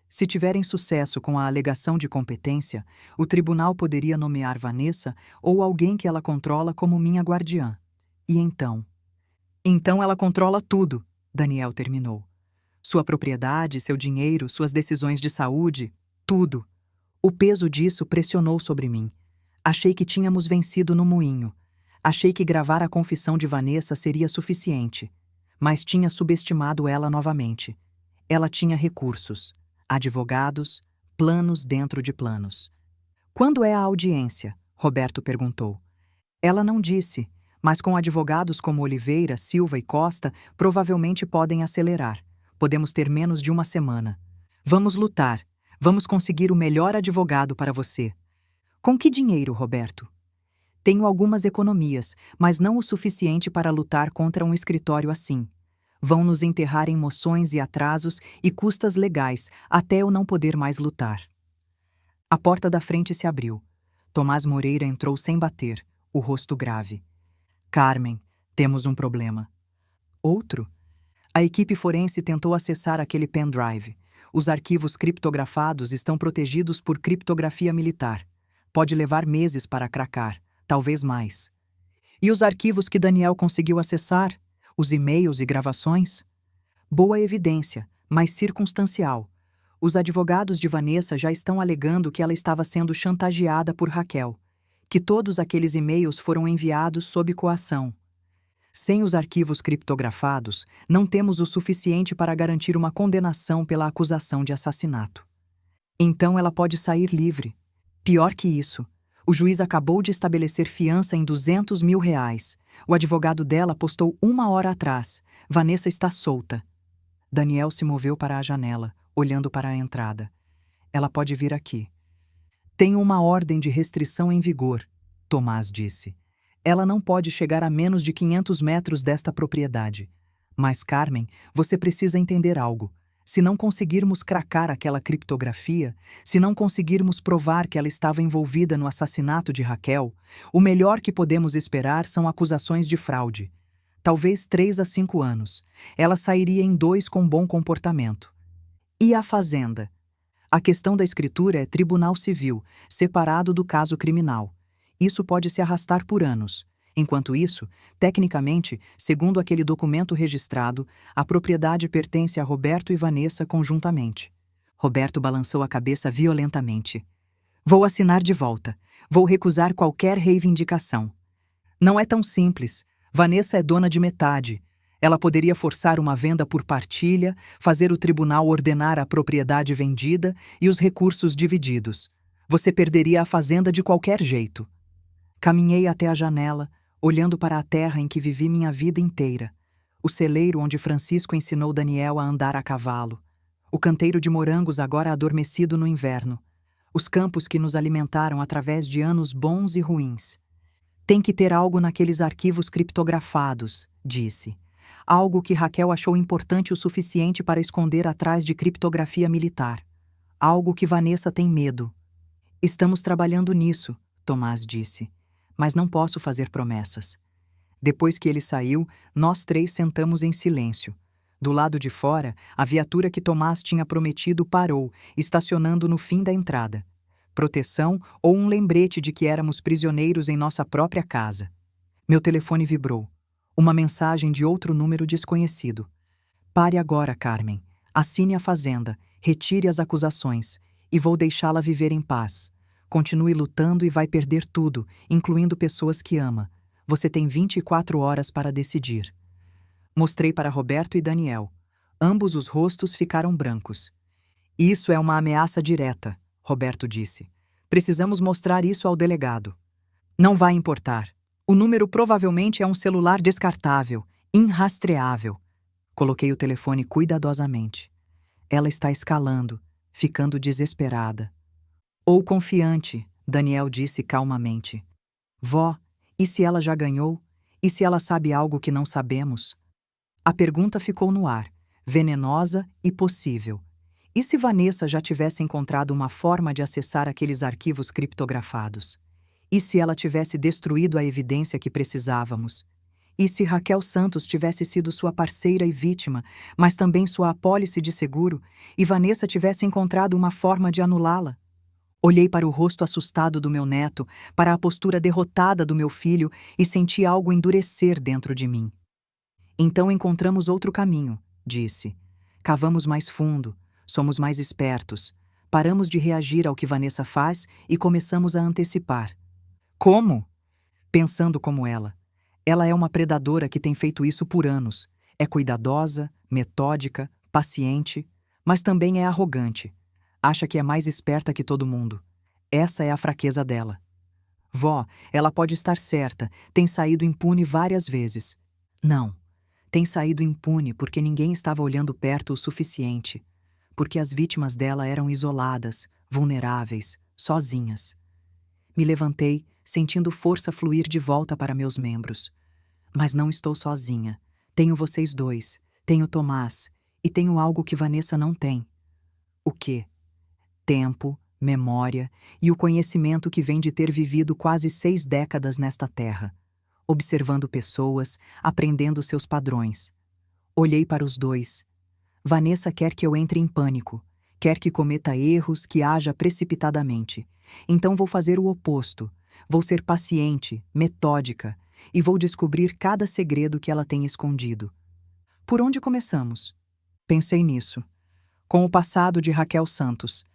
Se tiverem sucesso com a alegação de competência, o tribunal poderia nomear Vanessa ou alguém que ela controla como minha guardiã. E então? Então ela controla tudo, Daniel terminou. Sua propriedade, seu dinheiro, suas decisões de saúde, tudo. O peso disso pressionou sobre mim. Achei que tínhamos vencido no moinho. Achei que gravar a confissão de Vanessa seria suficiente. Mas tinha subestimado ela novamente. Ela tinha recursos, advogados, planos dentro de planos. Quando é a audiência? Roberto perguntou. Ela não disse, mas com advogados como Oliveira, Silva e Costa, provavelmente podem acelerar. Podemos ter menos de uma semana. Vamos lutar. Vamos conseguir o melhor advogado para você. Com que dinheiro, Roberto? Tenho algumas economias, mas não o suficiente para lutar contra um escritório assim. Vão nos enterrar em moções e atrasos e custas legais até eu não poder mais lutar. A porta da frente se abriu. Tomás Moreira entrou sem bater, o rosto grave. Carmen, temos um problema. Outro? A equipe forense tentou acessar aquele pendrive. Os arquivos criptografados estão protegidos por criptografia militar. Pode levar meses para cracar, talvez mais. E os arquivos que Daniel conseguiu acessar? Os e-mails e gravações? Boa evidência, mas circunstancial. Os advogados de Vanessa já estão alegando que ela estava sendo chantageada por Raquel, que todos aqueles e-mails foram enviados sob coação. Sem os arquivos criptografados, não temos o suficiente para garantir uma condenação pela acusação de assassinato. Então ela pode sair livre. Pior que isso, o juiz acabou de estabelecer fiança em R$200 mil. O advogado dela postou 1 hora atrás. Vanessa está solta. Daniel se moveu para a janela, olhando para a entrada. Ela pode vir aqui. Tenho uma ordem de restrição em vigor, Tomás disse. Ela não pode chegar a menos de 500 metros desta propriedade. Mas, Carmen, você precisa entender algo. Se não conseguirmos cracar aquela criptografia, se não conseguirmos provar que ela estava envolvida no assassinato de Raquel, o melhor que podemos esperar são acusações de fraude. Talvez 3 a 5 anos. Ela sairia em 2 com bom comportamento. E a fazenda? A questão da escritura é tribunal civil, separado do caso criminal. Isso pode se arrastar por anos. Enquanto isso, tecnicamente, segundo aquele documento registrado, a propriedade pertence a Roberto e Vanessa conjuntamente. Roberto balançou a cabeça violentamente. Vou assinar de volta. Vou recusar qualquer reivindicação. Não é tão simples. Vanessa é dona de metade. Ela poderia forçar uma venda por partilha, fazer o tribunal ordenar a propriedade vendida e os recursos divididos. Você perderia a fazenda de qualquer jeito. Caminhei até a janela, olhando para a terra em que vivi minha vida inteira. O celeiro onde Francisco ensinou Daniel a andar a cavalo. O canteiro de morangos agora adormecido no inverno. Os campos que nos alimentaram através de anos bons e ruins. Tem que ter algo naqueles arquivos criptografados, disse. Algo que Raquel achou importante o suficiente para esconder atrás de criptografia militar. Algo que Vanessa tem medo. Estamos trabalhando nisso, Tomás disse. Mas não posso fazer promessas. Depois que ele saiu, nós 3 sentamos em silêncio. Do lado de fora, a viatura que Tomás tinha prometido parou, estacionando no fim da entrada. Proteção ou um lembrete de que éramos prisioneiros em nossa própria casa. Meu telefone vibrou. Uma mensagem de outro número desconhecido. Pare agora, Carmen. Assine a fazenda, retire as acusações, e vou deixá-la viver em paz. Continue lutando e vai perder tudo, incluindo pessoas que ama. Você tem 24 horas para decidir. Mostrei para Roberto e Daniel. Ambos os rostos ficaram brancos. Isso é uma ameaça direta, Roberto disse. Precisamos mostrar isso ao delegado. Não vai importar. O número provavelmente é um celular descartável, inrastreável. Coloquei o telefone cuidadosamente. Ela está escalando, ficando desesperada. Ou confiante, Daniel disse calmamente. Vó, e se ela já ganhou? E se ela sabe algo que não sabemos? A pergunta ficou no ar, venenosa e possível. E se Vanessa já tivesse encontrado uma forma de acessar aqueles arquivos criptografados? E se ela tivesse destruído a evidência que precisávamos? E se Raquel Santos tivesse sido sua parceira e vítima, mas também sua apólice de seguro, e Vanessa tivesse encontrado uma forma de anulá-la? Olhei para o rosto assustado do meu neto, para a postura derrotada do meu filho e senti algo endurecer dentro de mim. Então encontramos outro caminho, disse. Cavamos mais fundo, somos mais espertos, paramos de reagir ao que Vanessa faz e começamos a antecipar. Como? Pensando como ela. Ela é uma predadora que tem feito isso por anos. É cuidadosa, metódica, paciente, mas também é arrogante. Acha que é mais esperta que todo mundo. Essa é a fraqueza dela. Vó, ela pode estar certa, tem saído impune várias vezes. Não, tem saído impune porque ninguém estava olhando perto o suficiente. Porque as vítimas dela eram isoladas, vulneráveis, sozinhas. Me levantei, sentindo força fluir de volta para meus membros. Mas não estou sozinha. Tenho vocês dois, tenho Tomás, e tenho algo que Vanessa não tem. O quê? Tempo, memória e o conhecimento que vem de ter vivido quase 6 décadas nesta terra, observando pessoas, aprendendo seus padrões. Olhei para os dois. Vanessa quer que eu entre em pânico, quer que cometa erros, que haja precipitadamente. Então vou fazer o oposto. Vou ser paciente, metódica, e vou descobrir cada segredo que ela tem escondido. Por onde começamos? Pensei nisso. Com o passado de Raquel Santos.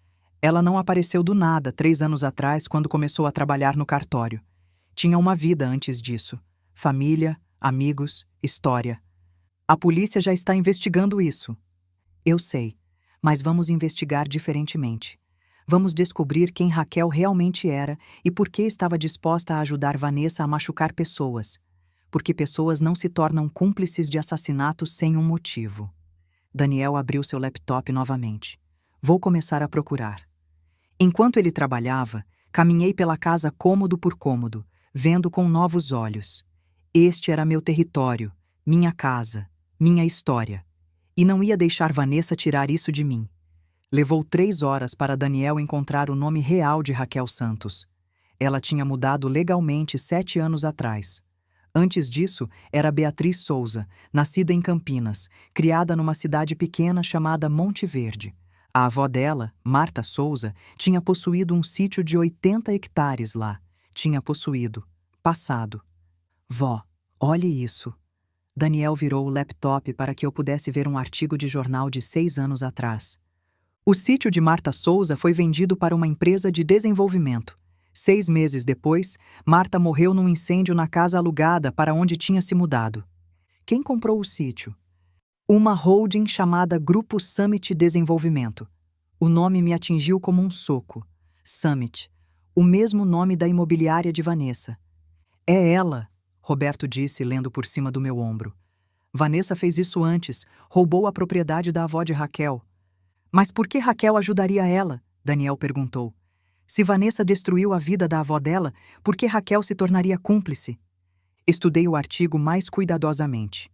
Ela não apareceu do nada 3 anos atrás, quando começou a trabalhar no cartório. Tinha uma vida antes disso. Família, amigos, história. A polícia já está investigando isso. Eu sei, mas vamos investigar diferentemente. Vamos descobrir quem Raquel realmente era e por que estava disposta a ajudar Vanessa a machucar pessoas. Porque pessoas não se tornam cúmplices de assassinatos sem um motivo. Daniel abriu seu laptop novamente. Vou começar a procurar. Enquanto ele trabalhava, caminhei pela casa cômodo por cômodo, vendo com novos olhos. Este era meu território, minha casa, minha história. E não ia deixar Vanessa tirar isso de mim. Levou 3 horas para Daniel encontrar o nome real de Raquel Santos. Ela tinha mudado legalmente 7 anos atrás. Antes disso, era Beatriz Souza, nascida em Campinas, criada numa cidade pequena chamada Monte Verde. A avó dela, Marta Souza, tinha possuído um sítio de 80 hectares lá. Tinha possuído. Passado. Vó, olhe isso. Daniel virou o laptop para que eu pudesse ver um artigo de jornal de 6 anos atrás. O sítio de Marta Souza foi vendido para uma empresa de desenvolvimento. 6 meses depois, Marta morreu num incêndio na casa alugada para onde tinha se mudado. Quem comprou o sítio? Uma holding chamada Grupo Summit Desenvolvimento. O nome me atingiu como um soco. Summit. O mesmo nome da imobiliária de Vanessa. É ela, Roberto disse, lendo por cima do meu ombro. Vanessa fez isso antes, roubou a propriedade da avó de Raquel. Mas por que Raquel ajudaria ela? Daniel perguntou. Se Vanessa destruiu a vida da avó dela, por que Raquel se tornaria cúmplice? Estudei o artigo mais cuidadosamente.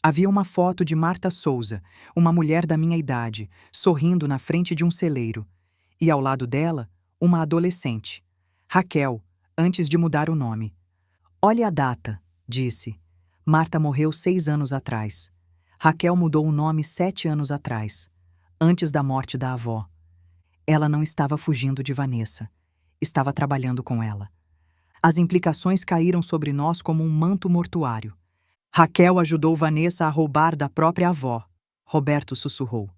Havia uma foto de Marta Souza, uma mulher da minha idade, sorrindo na frente de um celeiro. E ao lado dela, uma adolescente. Raquel, antes de mudar o nome. Olhe a data, disse. Marta morreu 6 anos atrás. Raquel mudou o nome 7 anos atrás, antes da morte da avó. Ela não estava fugindo de Vanessa. Estava trabalhando com ela. As implicações caíram sobre nós como um manto mortuário. Raquel ajudou Vanessa a roubar da própria avó, Roberto sussurrou.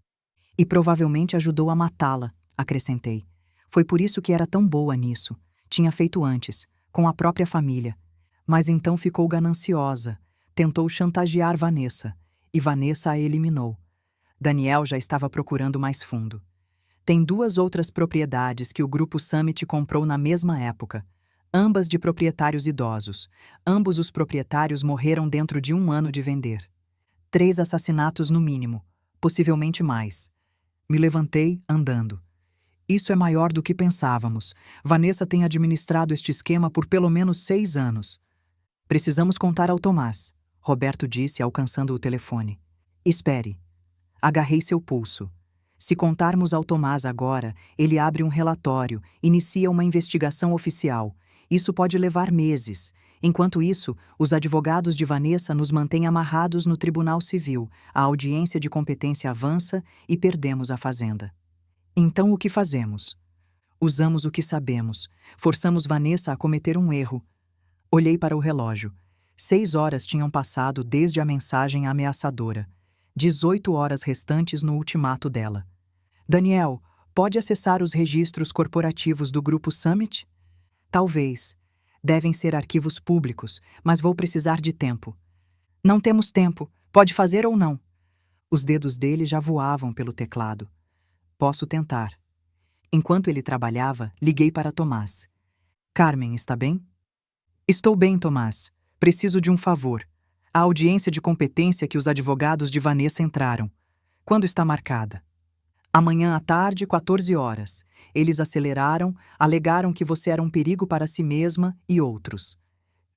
E provavelmente ajudou a matá-la, acrescentei. Foi por isso que era tão boa nisso. Tinha feito antes, com a própria família. Mas então ficou gananciosa. Tentou chantagear Vanessa. E Vanessa a eliminou. Daniel já estava procurando mais fundo. Tem 2 outras propriedades que o Grupo Summit comprou na mesma época. Ambas de proprietários idosos. Ambos os proprietários morreram dentro de 1 ano de vender. 3 assassinatos no mínimo, possivelmente mais. Me levantei, andando. Isso é maior do que pensávamos. Vanessa tem administrado este esquema por pelo menos 6 anos. Precisamos contar ao Tomás, Roberto disse, alcançando o telefone. Espere. Agarrei seu pulso. Se contarmos ao Tomás agora, ele abre um relatório, inicia uma investigação oficial. Isso pode levar meses. Enquanto isso, os advogados de Vanessa nos mantêm amarrados no Tribunal Civil, a audiência de competência avança e perdemos a fazenda. Então o que fazemos? Usamos o que sabemos. Forçamos Vanessa a cometer um erro. Olhei para o relógio. 6 horas tinham passado desde a mensagem ameaçadora. 18 horas restantes no ultimato dela. Daniel, pode acessar os registros corporativos do Grupo Summit? Talvez. Devem ser arquivos públicos, mas vou precisar de tempo. Não temos tempo. Pode fazer ou não? Os dedos dele já voavam pelo teclado. Posso tentar. Enquanto ele trabalhava, liguei para Tomás. Carmen, está bem? Estou bem, Tomás. Preciso de um favor. A audiência de competência que os advogados de Vanessa entraram. Quando está marcada? Amanhã à tarde, 14 horas. Eles aceleraram, alegaram que você era um perigo para si mesma e outros.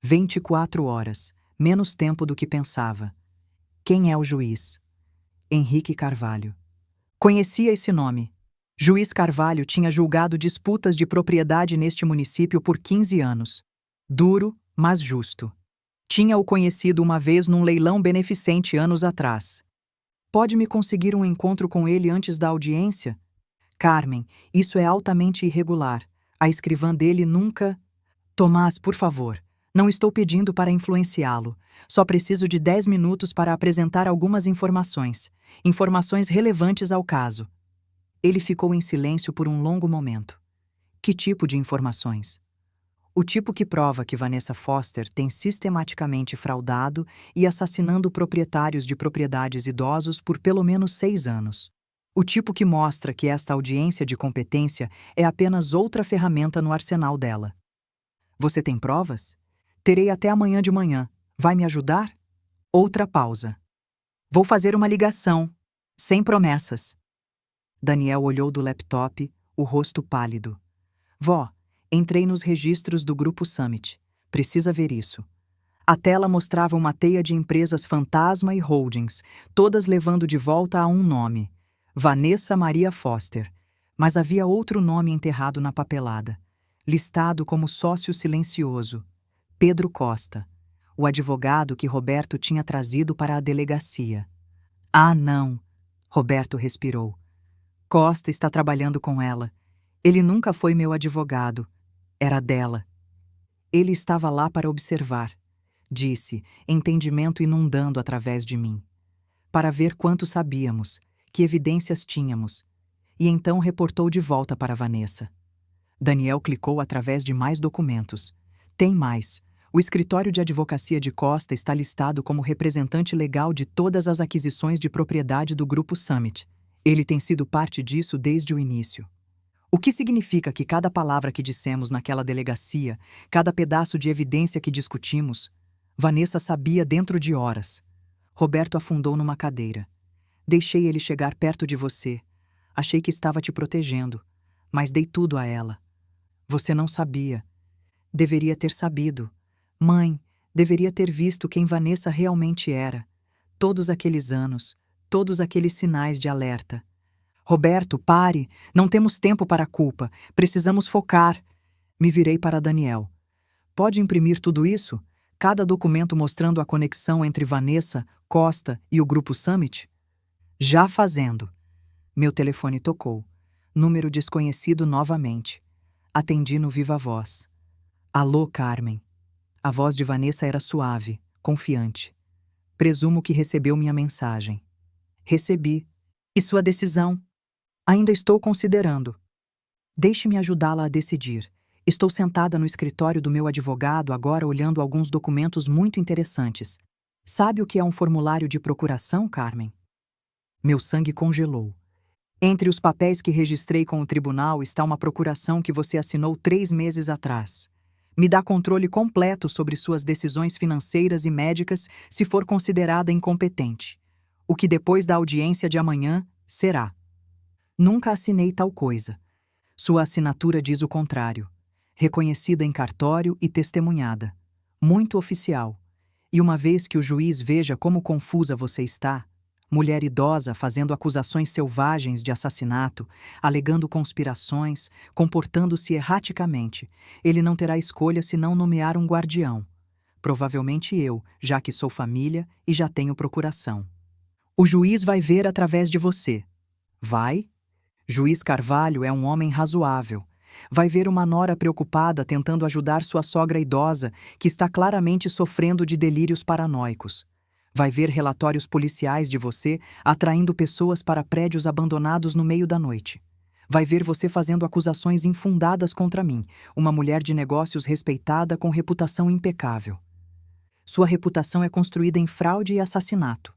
24 horas. Menos tempo do que pensava. Quem é o juiz? Henrique Carvalho. Conhecia esse nome. Juiz Carvalho tinha julgado disputas de propriedade neste município por 15 anos. Duro, mas justo. Tinha-o conhecido uma vez num leilão beneficente anos atrás. Pode me conseguir um encontro com ele antes da audiência? Carmen, isso é altamente irregular. A escrivã dele nunca... Tomás, por favor. Não estou pedindo para influenciá-lo. Só preciso de 10 minutos para apresentar algumas informações. Informações relevantes ao caso. Ele ficou em silêncio por um longo momento. Que tipo de informações? O tipo que prova que Vanessa Foster tem sistematicamente fraudado e assassinando proprietários de propriedades idosos por pelo menos 6 anos. O tipo que mostra que esta audiência de competência é apenas outra ferramenta no arsenal dela. Você tem provas? Terei até amanhã de manhã. Vai me ajudar? Outra pausa. Vou fazer uma ligação. Sem promessas. Daniel olhou do laptop, o rosto pálido. Vó, entrei nos registros do Grupo Summit. Precisa ver isso. A tela mostrava uma teia de empresas fantasma e holdings, todas levando de volta a um nome. Vanessa Maria Foster. Mas havia outro nome enterrado na papelada. Listado como sócio silencioso. Pedro Costa. O advogado que Roberto tinha trazido para a delegacia. Ah, não. Roberto respirou. Costa está trabalhando com ela. Ele nunca foi meu advogado. Era dela. Ele estava lá para observar, disse, entendimento inundando através de mim. Para ver quanto sabíamos, que evidências tínhamos. E então reportou de volta para Vanessa. Daniel clicou através de mais documentos. Tem mais. O escritório de advocacia de Costa está listado como representante legal de todas as aquisições de propriedade do Grupo Summit. Ele tem sido parte disso desde o início. O que significa que cada palavra que dissemos naquela delegacia, cada pedaço de evidência que discutimos, Vanessa sabia dentro de horas. Roberto afundou numa cadeira. Deixei ele chegar perto de você. Achei que estava te protegendo, mas dei tudo a ela. Você não sabia. Deveria ter sabido. Mãe, deveria ter visto quem Vanessa realmente era. Todos aqueles anos, todos aqueles sinais de alerta. Roberto, pare! Não temos tempo para a culpa. Precisamos focar. Me virei para Daniel. Pode imprimir tudo isso? Cada documento mostrando a conexão entre Vanessa, Costa e o Grupo Summit? Já fazendo. Meu telefone tocou. Número desconhecido novamente. Atendi no viva voz. Alô, Carmen. A voz de Vanessa era suave, confiante. Presumo que recebeu minha mensagem. Recebi. E sua decisão? Ainda estou considerando. Deixe-me ajudá-la a decidir. Estou sentada no escritório do meu advogado agora olhando alguns documentos muito interessantes. Sabe o que é um formulário de procuração, Carmen? Meu sangue congelou. Entre os papéis que registrei com o tribunal está uma procuração que você assinou 3 meses atrás. Me dá controle completo sobre suas decisões financeiras e médicas se for considerada incompetente. O que depois da audiência de amanhã será. Nunca assinei tal coisa. Sua assinatura diz o contrário. Reconhecida em cartório e testemunhada. Muito oficial. E uma vez que o juiz veja como confusa você está, mulher idosa fazendo acusações selvagens de assassinato, alegando conspirações, comportando-se erraticamente, ele não terá escolha senão nomear um guardião. Provavelmente eu, já que sou família e já tenho procuração. O juiz vai ver através de você. Vai? Juiz Carvalho é um homem razoável. Vai ver uma nora preocupada tentando ajudar sua sogra idosa, que está claramente sofrendo de delírios paranoicos. Vai ver relatórios policiais de você atraindo pessoas para prédios abandonados no meio da noite. Vai ver você fazendo acusações infundadas contra mim, uma mulher de negócios respeitada com reputação impecável. Sua reputação é construída em fraude e assassinato.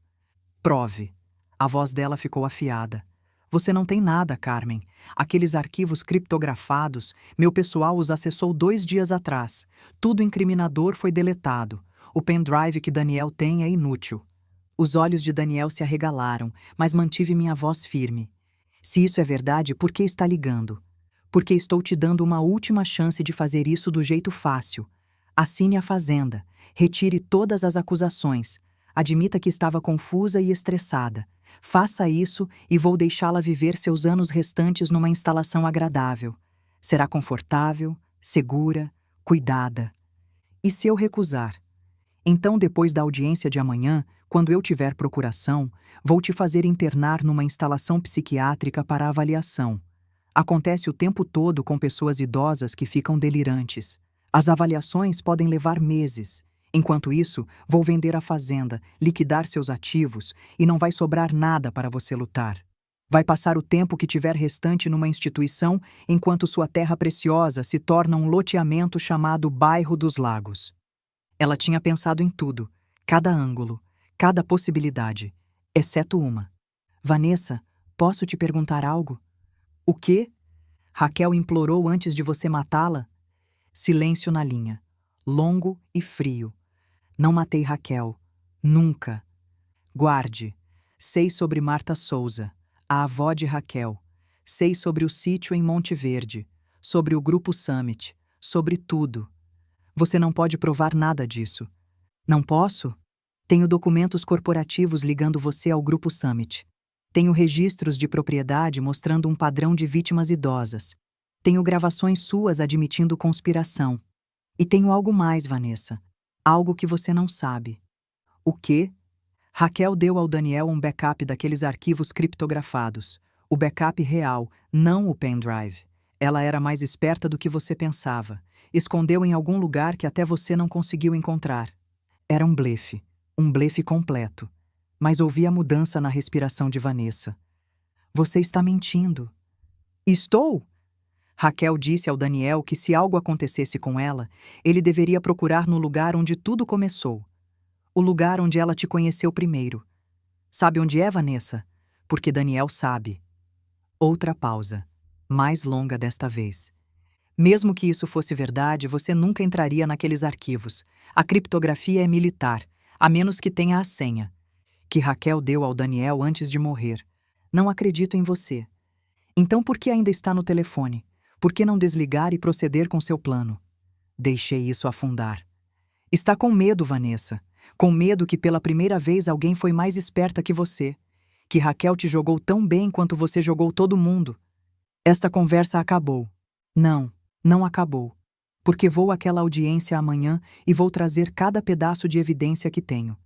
Prove. A voz dela ficou afiada. Você não tem nada, Carmen. Aqueles arquivos criptografados, meu pessoal os acessou 2 dias atrás. Tudo incriminador foi deletado. O pendrive que Daniel tem é inútil. Os olhos de Daniel se arregalaram, mas mantive minha voz firme. Se isso é verdade, por que está ligando? Porque estou te dando uma última chance de fazer isso do jeito fácil. Assine a fazenda. Retire todas as acusações. Admita que estava confusa e estressada. Faça isso e vou deixá-la viver seus anos restantes numa instalação agradável. Será confortável, segura, cuidada. E se eu recusar? Então, depois da audiência de amanhã, quando eu tiver procuração, vou te fazer internar numa instalação psiquiátrica para avaliação. Acontece o tempo todo com pessoas idosas que ficam delirantes. As avaliações podem levar meses. Enquanto isso, vou vender a fazenda, liquidar seus ativos e não vai sobrar nada para você lutar. Vai passar o tempo que tiver restante numa instituição enquanto sua terra preciosa se torna um loteamento chamado Bairro dos Lagos. Ela tinha pensado em tudo, cada ângulo, cada possibilidade, exceto uma. Vanessa, posso te perguntar algo? O quê? Raquel implorou antes de você matá-la? Silêncio na linha, longo e frio. Não matei Raquel. Nunca. Guarde. Sei sobre Marta Souza, a avó de Raquel. Sei sobre o sítio em Monte Verde, sobre o Grupo Summit, sobre tudo. Você não pode provar nada disso. Não posso? Tenho documentos corporativos ligando você ao Grupo Summit. Tenho registros de propriedade mostrando um padrão de vítimas idosas. Tenho gravações suas admitindo conspiração. E tenho algo mais, Vanessa. Algo que você não sabe. O quê? Raquel deu ao Daniel um backup daqueles arquivos criptografados. O backup real, não o pendrive. Ela era mais esperta do que você pensava. Escondeu em algum lugar que até você não conseguiu encontrar. Era um blefe completo. Mas ouvi a mudança na respiração de Vanessa. Você está mentindo. Estou? Raquel disse ao Daniel que se algo acontecesse com ela, ele deveria procurar no lugar onde tudo começou. O lugar onde ela te conheceu primeiro. Sabe onde é, Vanessa? Porque Daniel sabe. Outra pausa, mais longa desta vez. Mesmo que isso fosse verdade, você nunca entraria naqueles arquivos. A criptografia é militar, a menos que tenha a senha, que Raquel deu ao Daniel antes de morrer. Não acredito em você. Então por que ainda está no telefone? Por que não desligar e proceder com seu plano? Deixei isso afundar. Está com medo, Vanessa. Com medo que pela primeira vez alguém foi mais esperta que você. Que Raquel te jogou tão bem quanto você jogou todo mundo. Esta conversa acabou. Não acabou. Porque vou àquela audiência amanhã e vou trazer cada pedaço de evidência que tenho.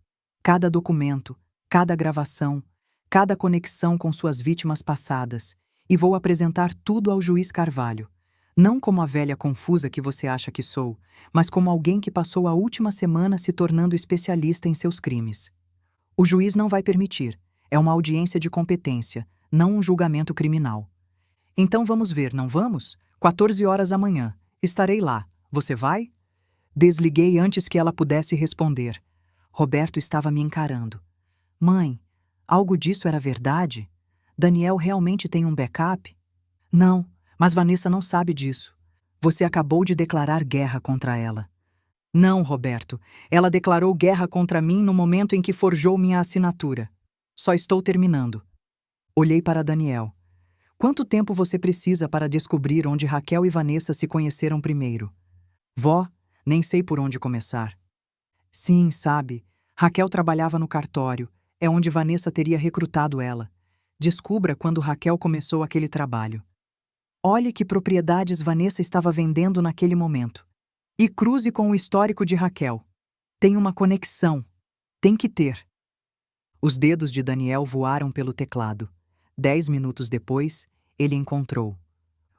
Cada documento, cada gravação, cada conexão com suas vítimas passadas. E vou apresentar tudo ao juiz Carvalho. Não como a velha confusa que você acha que sou, mas como alguém que passou a última semana se tornando especialista em seus crimes. O juiz não vai permitir. É uma audiência de competência, não um julgamento criminal. Então vamos ver, não vamos? 14 horas amanhã. Estarei lá. Você vai? Desliguei antes que ela pudesse responder. Roberto estava me encarando. Mãe, algo disso era verdade? Daniel realmente tem um backup? Não, mas Vanessa não sabe disso. Você acabou de declarar guerra contra ela. Não, Roberto. Ela declarou guerra contra mim no momento em que forjou minha assinatura. Só estou terminando. Olhei para Daniel. Quanto tempo você precisa para descobrir onde Raquel e Vanessa se conheceram primeiro? Vó, nem sei por onde começar. Sim, sabe. Raquel trabalhava no cartório. É onde Vanessa teria recrutado ela. Descubra quando Raquel começou aquele trabalho. Olhe que propriedades Vanessa estava vendendo naquele momento. E cruze com o histórico de Raquel. Tem uma conexão. Tem que ter. Os dedos de Daniel voaram pelo teclado. 10 minutos depois, ele encontrou.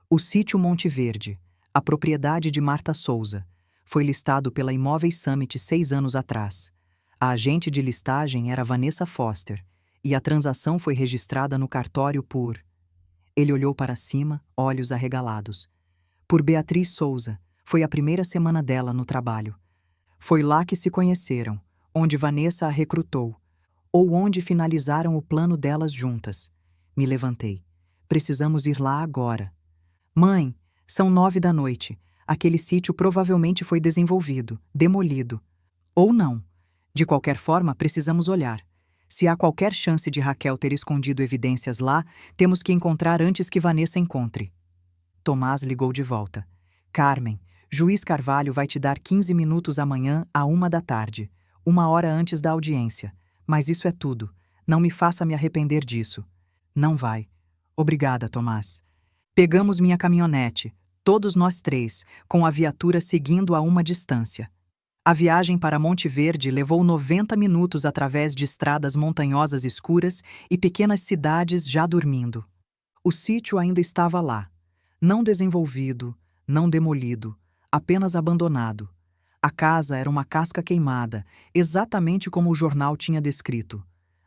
O sítio Monte Verde, a propriedade de Marta Souza, foi listado pela Imóveis Summit 6 anos atrás. A agente de listagem era Vanessa Foster, e a transação foi registrada no cartório por... Ele olhou para cima, olhos arregalados. Por Beatriz Souza, foi a primeira semana dela no trabalho. Foi lá que se conheceram, onde Vanessa a recrutou, ou onde finalizaram o plano delas juntas. Me levantei. Precisamos ir lá agora. Mãe, são 9 da noite. Aquele sítio provavelmente foi desenvolvido, demolido. Ou não. De qualquer forma, precisamos olhar. Se há qualquer chance de Raquel ter escondido evidências lá, temos que encontrar antes que Vanessa encontre. Tomás ligou de volta. Carmen, Juiz Carvalho vai te dar 15 minutos amanhã à 1 da tarde, 1 hora antes da audiência. Mas isso é tudo. Não me faça me arrepender disso. Não vai. Obrigada, Tomás. Pegamos minha caminhonete, todos nós três, com a viatura seguindo a uma distância. A viagem para Monte Verde levou 90 minutos através de estradas montanhosas escuras e pequenas cidades já dormindo. O sítio ainda estava lá. Não desenvolvido, não demolido, apenas abandonado. A casa era uma casca queimada, exatamente como o jornal tinha descrito.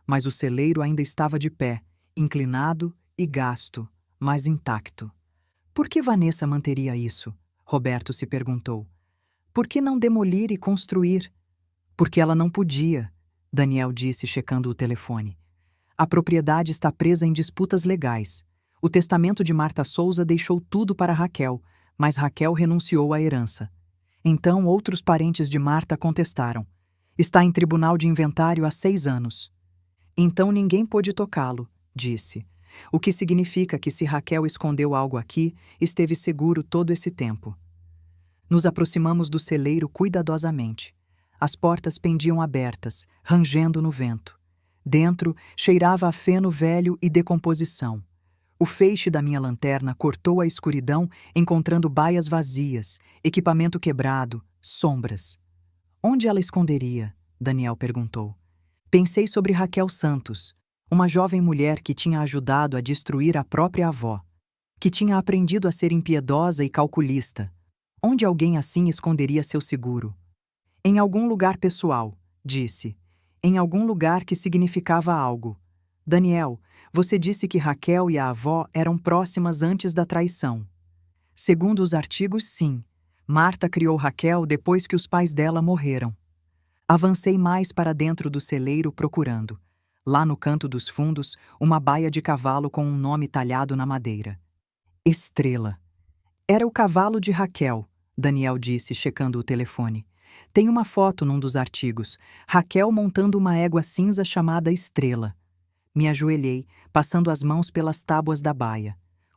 Mas o celeiro ainda estava de pé, inclinado e gasto, mas intacto. Por que Vanessa manteria isso? Roberto se perguntou. Por que não demolir e construir? Porque ela não podia, Daniel disse checando o telefone. A propriedade está presa em disputas legais. O testamento de Marta Souza deixou tudo para Raquel, mas Raquel renunciou à herança. Então outros parentes de Marta contestaram. Está em tribunal de inventário há 6 anos. Então ninguém pôde tocá-lo, disse. O que significa que se Raquel escondeu algo aqui, esteve seguro todo esse tempo. Nos aproximamos do celeiro cuidadosamente. As portas pendiam abertas, rangendo no vento. Dentro, cheirava a feno velho e decomposição. O feixe da minha lanterna cortou a escuridão, encontrando baias vazias, equipamento quebrado, sombras. Onde ela esconderia? Daniel perguntou. Pensei sobre Raquel Santos, uma jovem mulher que tinha ajudado a destruir a própria avó, que tinha aprendido a ser impiedosa e calculista. Onde alguém assim esconderia seu seguro? Em algum lugar pessoal, disse. Em algum lugar que significava algo. Daniel, você disse que Raquel e a avó eram próximas antes da traição. Segundo os artigos, sim. Marta criou Raquel depois que os pais dela morreram. Avancei mais para dentro do celeiro procurando. Lá no canto dos fundos, uma baia de cavalo com um nome talhado na madeira. Estrela. Era o cavalo de Raquel, Daniel disse, checando o telefone. Tem uma foto num dos artigos. Raquel montando uma égua cinza chamada Estrela. Me ajoelhei, passando as mãos pelas tábuas da baia.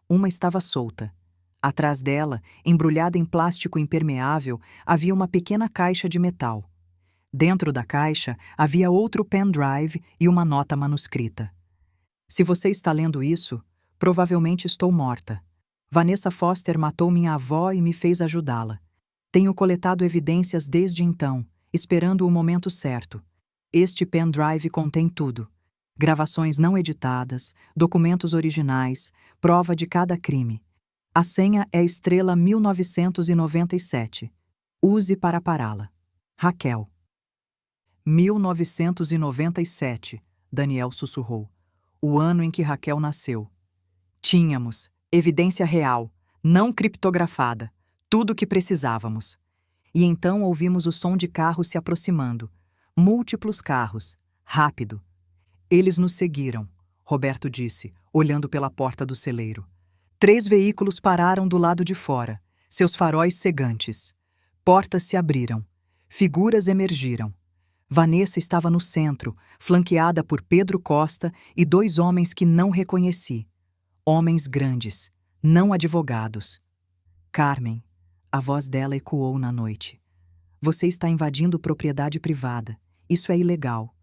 Uma estava solta. Atrás dela, embrulhada em plástico impermeável, havia uma pequena caixa de metal. Dentro da caixa, havia outro pendrive e uma nota manuscrita. Se você está lendo isso, provavelmente estou morta. Vanessa Foster matou minha avó e me fez ajudá-la. Tenho coletado evidências desde então, esperando o momento certo. Este pendrive contém tudo. Gravações não editadas, documentos originais, prova de cada crime. A senha é Estrela 1997. Use para pará-la. Raquel. 1997, Daniel sussurrou. O ano em que Raquel nasceu. Tínhamos evidência real, não criptografada, tudo o que precisávamos. E então ouvimos o som de carros se aproximando. Múltiplos carros. Rápido. Eles nos seguiram, Roberto disse, olhando pela porta do celeiro. 3 veículos pararam do lado de fora, seus faróis cegantes. Portas se abriram. Figuras emergiram. Vanessa estava no centro, flanqueada por Pedro Costa e 2 homens que não reconheci. Homens grandes, não advogados. Carmen, a voz dela ecoou na noite. Você está invadindo propriedade privada. Isso é ilegal.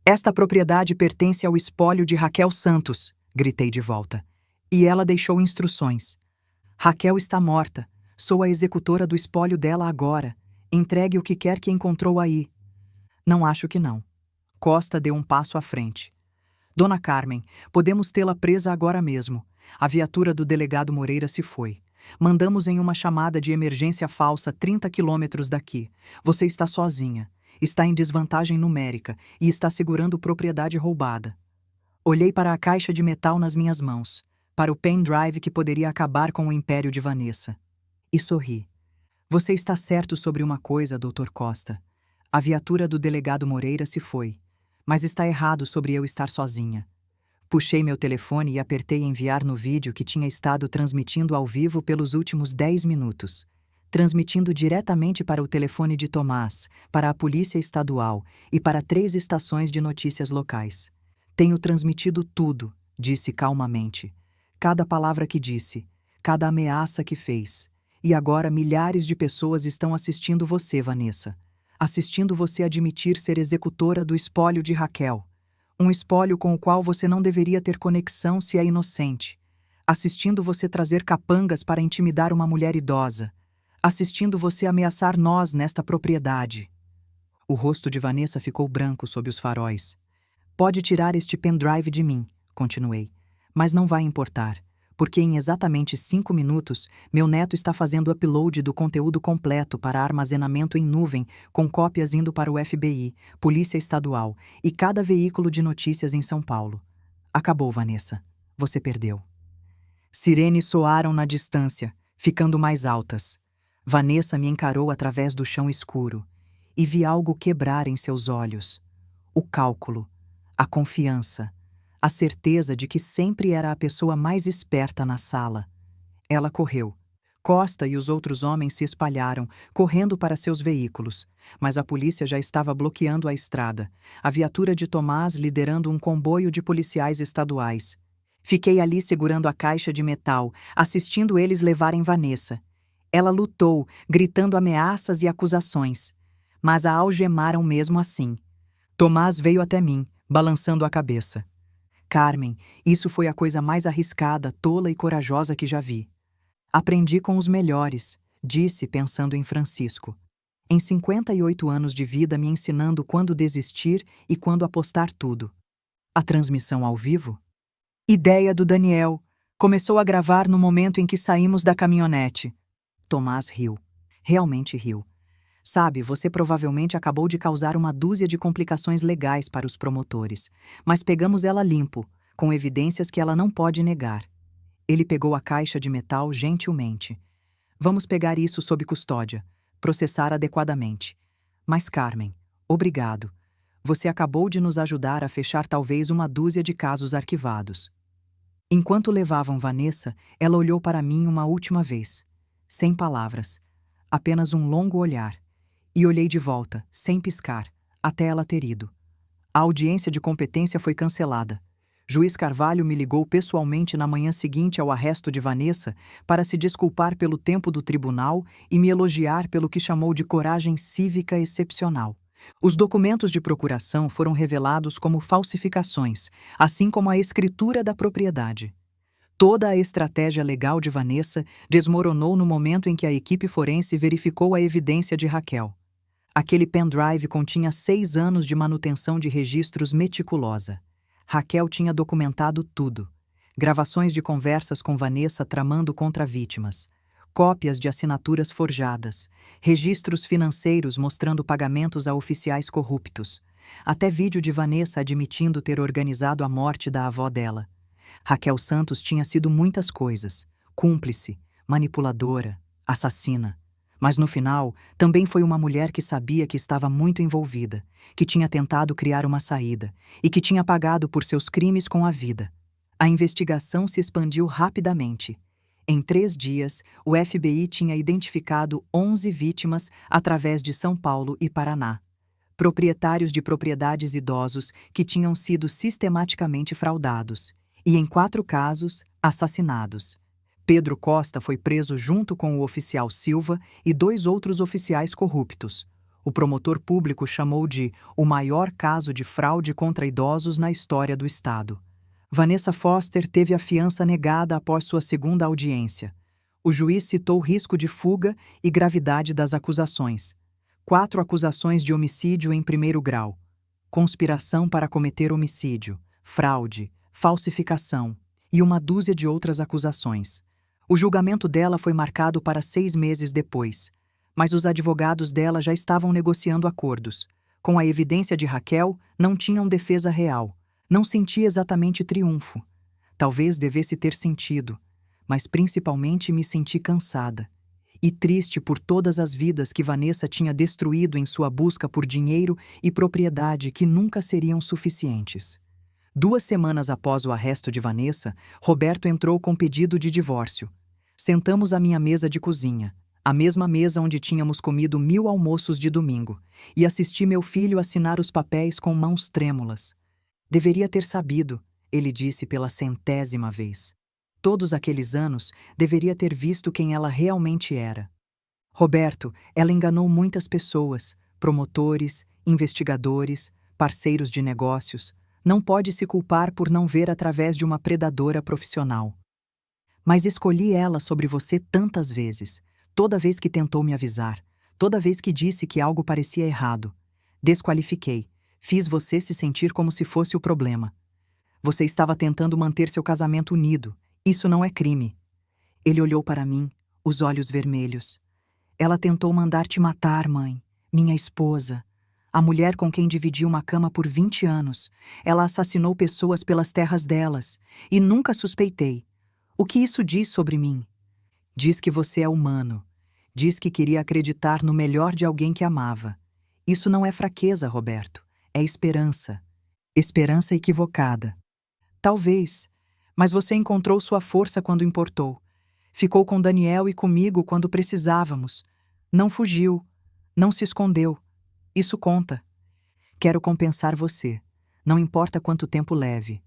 Esta propriedade pertence ao espólio de Raquel Santos, gritei de volta. E ela deixou instruções. Raquel está morta. Sou a executora do espólio dela agora. Entregue o que quer que encontrou aí. Não acho que não. Costa deu um passo à frente. Dona Carmen, podemos tê-la presa agora mesmo. A viatura do delegado Moreira se foi. Mandamos em uma chamada de emergência falsa 30 quilômetros daqui. Você está sozinha. Está em desvantagem numérica e está segurando propriedade roubada. Olhei para a caixa de metal nas minhas mãos, para o pendrive que poderia acabar com o império de Vanessa. E sorri. Você está certo sobre uma coisa, Dr. Costa. A viatura do delegado Moreira se foi, mas está errado sobre eu estar sozinha. Puxei meu telefone e apertei enviar no vídeo que tinha estado transmitindo ao vivo pelos últimos 10 minutos. Transmitindo diretamente para o telefone de Tomás, para a Polícia Estadual e para 3 estações de notícias locais. Tenho transmitido tudo, disse calmamente. Cada palavra que disse, cada ameaça que fez. E agora milhares de pessoas estão assistindo você, Vanessa. Assistindo você admitir ser executora do espólio de Raquel. Um espólio com o qual você não deveria ter conexão se é inocente. Assistindo você trazer capangas para intimidar uma mulher idosa. Assistindo você ameaçar nós nesta propriedade. O rosto de Vanessa ficou branco sob os faróis. Pode tirar este pendrive de mim, continuei. Mas não vai importar, porque em exatamente 5 minutos, meu neto está fazendo o upload do conteúdo completo para armazenamento em nuvem, com cópias indo para o FBI, Polícia Estadual e cada veículo de notícias em São Paulo. Acabou, Vanessa. Você perdeu. Sirenes soaram na distância, ficando mais altas. Vanessa me encarou através do chão escuro e vi algo quebrar em seus olhos. O cálculo, a confiança, a certeza de que sempre era a pessoa mais esperta na sala. Ela correu. Costa e os outros homens se espalharam, correndo para seus veículos, mas a polícia já estava bloqueando a estrada, a viatura de Tomás liderando um comboio de policiais estaduais. Fiquei ali segurando a caixa de metal, assistindo eles levarem Vanessa. Ela lutou, gritando ameaças e acusações, mas a algemaram mesmo assim. Tomás veio até mim, balançando a cabeça. Carmen, isso foi a coisa mais arriscada, tola e corajosa que já vi. Aprendi com os melhores, disse pensando em Francisco. Em 58 anos de vida me ensinando quando desistir e quando apostar tudo. A transmissão ao vivo? Ideia do Daniel. Começou a gravar no momento em que saímos da caminhonete. Tomás riu. Realmente riu. Sabe, você provavelmente acabou de causar uma dúzia de complicações legais para os promotores, mas pegamos ela limpo, com evidências que ela não pode negar. Ele pegou a caixa de metal gentilmente. Vamos pegar isso sob custódia, processar adequadamente. Mas, Carmen, obrigado. Você acabou de nos ajudar a fechar talvez uma dúzia de casos arquivados. Enquanto levavam Vanessa, ela olhou para mim uma última vez. Sem palavras, apenas um longo olhar. E olhei de volta, sem piscar, até ela ter ido. A audiência de competência foi cancelada. Juiz Carvalho me ligou pessoalmente na manhã seguinte ao arresto de Vanessa para se desculpar pelo tempo do tribunal e me elogiar pelo que chamou de coragem cívica excepcional. Os documentos de procuração foram revelados como falsificações, assim como a escritura da propriedade. Toda a estratégia legal de Vanessa desmoronou no momento em que a equipe forense verificou a evidência de Raquel. Aquele pendrive continha 6 anos de manutenção de registros meticulosa. Raquel tinha documentado tudo. Gravações de conversas com Vanessa tramando contra vítimas. cópias de assinaturas forjadas, registros financeiros mostrando pagamentos a oficiais corruptos, até vídeo de Vanessa admitindo ter organizado a morte da avó dela. Raquel Santos tinha sido muitas coisas: cúmplice, manipuladora, assassina. Mas no final, também foi uma mulher que sabia que estava muito envolvida, que tinha tentado criar uma saída e que tinha pagado por seus crimes com a vida. A investigação se expandiu rapidamente. Em 3 dias, o FBI tinha identificado 11 vítimas através de São Paulo e Paraná. Proprietários de propriedades idosos que tinham sido sistematicamente fraudados, e em 4 casos, assassinados. Pedro Costa foi preso junto com o oficial Silva e 2 outros oficiais corruptos. O promotor público chamou de o maior caso de fraude contra idosos na história do Estado. Vanessa Foster teve a fiança negada após sua segunda audiência. O juiz citou risco de fuga e gravidade das acusações. 4 acusações de homicídio em primeiro grau, conspiração para cometer homicídio, fraude, falsificação e uma dúzia de outras acusações. O julgamento dela foi marcado para 6 meses depois, mas os advogados dela já estavam negociando acordos. Com a evidência de Raquel, não tinham defesa real. Não senti exatamente triunfo. Talvez devesse ter sentido, mas principalmente me senti cansada e triste por todas as vidas que Vanessa tinha destruído em sua busca por dinheiro e propriedade que nunca seriam suficientes. 2 semanas após o arresto de Vanessa, Roberto entrou com pedido de divórcio. Sentamos à minha mesa de cozinha, a mesma mesa onde tínhamos comido 1000 almoços de domingo, e assisti meu filho assinar os papéis com mãos trêmulas. Deveria ter sabido, ele disse pela 100ª vez. Todos aqueles anos, deveria ter visto quem ela realmente era. Roberto, ela enganou muitas pessoas, promotores, investigadores, parceiros de negócios. Não pode se culpar por não ver através de uma predadora profissional. Mas escolhi ela sobre você tantas vezes, toda vez que tentou me avisar, toda vez que disse que algo parecia errado. Desqualifiquei. Fiz você se sentir como se fosse o problema. Você estava tentando manter seu casamento unido. Isso não é crime. Ele olhou para mim, os olhos vermelhos. Ela tentou mandar te matar, mãe. Minha esposa. A mulher com quem dividi uma cama por 20 anos. Ela assassinou pessoas pelas terras delas. E nunca suspeitei. O que isso diz sobre mim? Diz que você é humano. Diz que queria acreditar no melhor de alguém que amava. Isso não é fraqueza, Roberto. É esperança. Esperança equivocada. Talvez, mas você encontrou sua força quando importou. Ficou com Daniel e comigo quando precisávamos. Não fugiu. Não se escondeu. Isso conta. Quero compensar você. Não importa quanto tempo leve.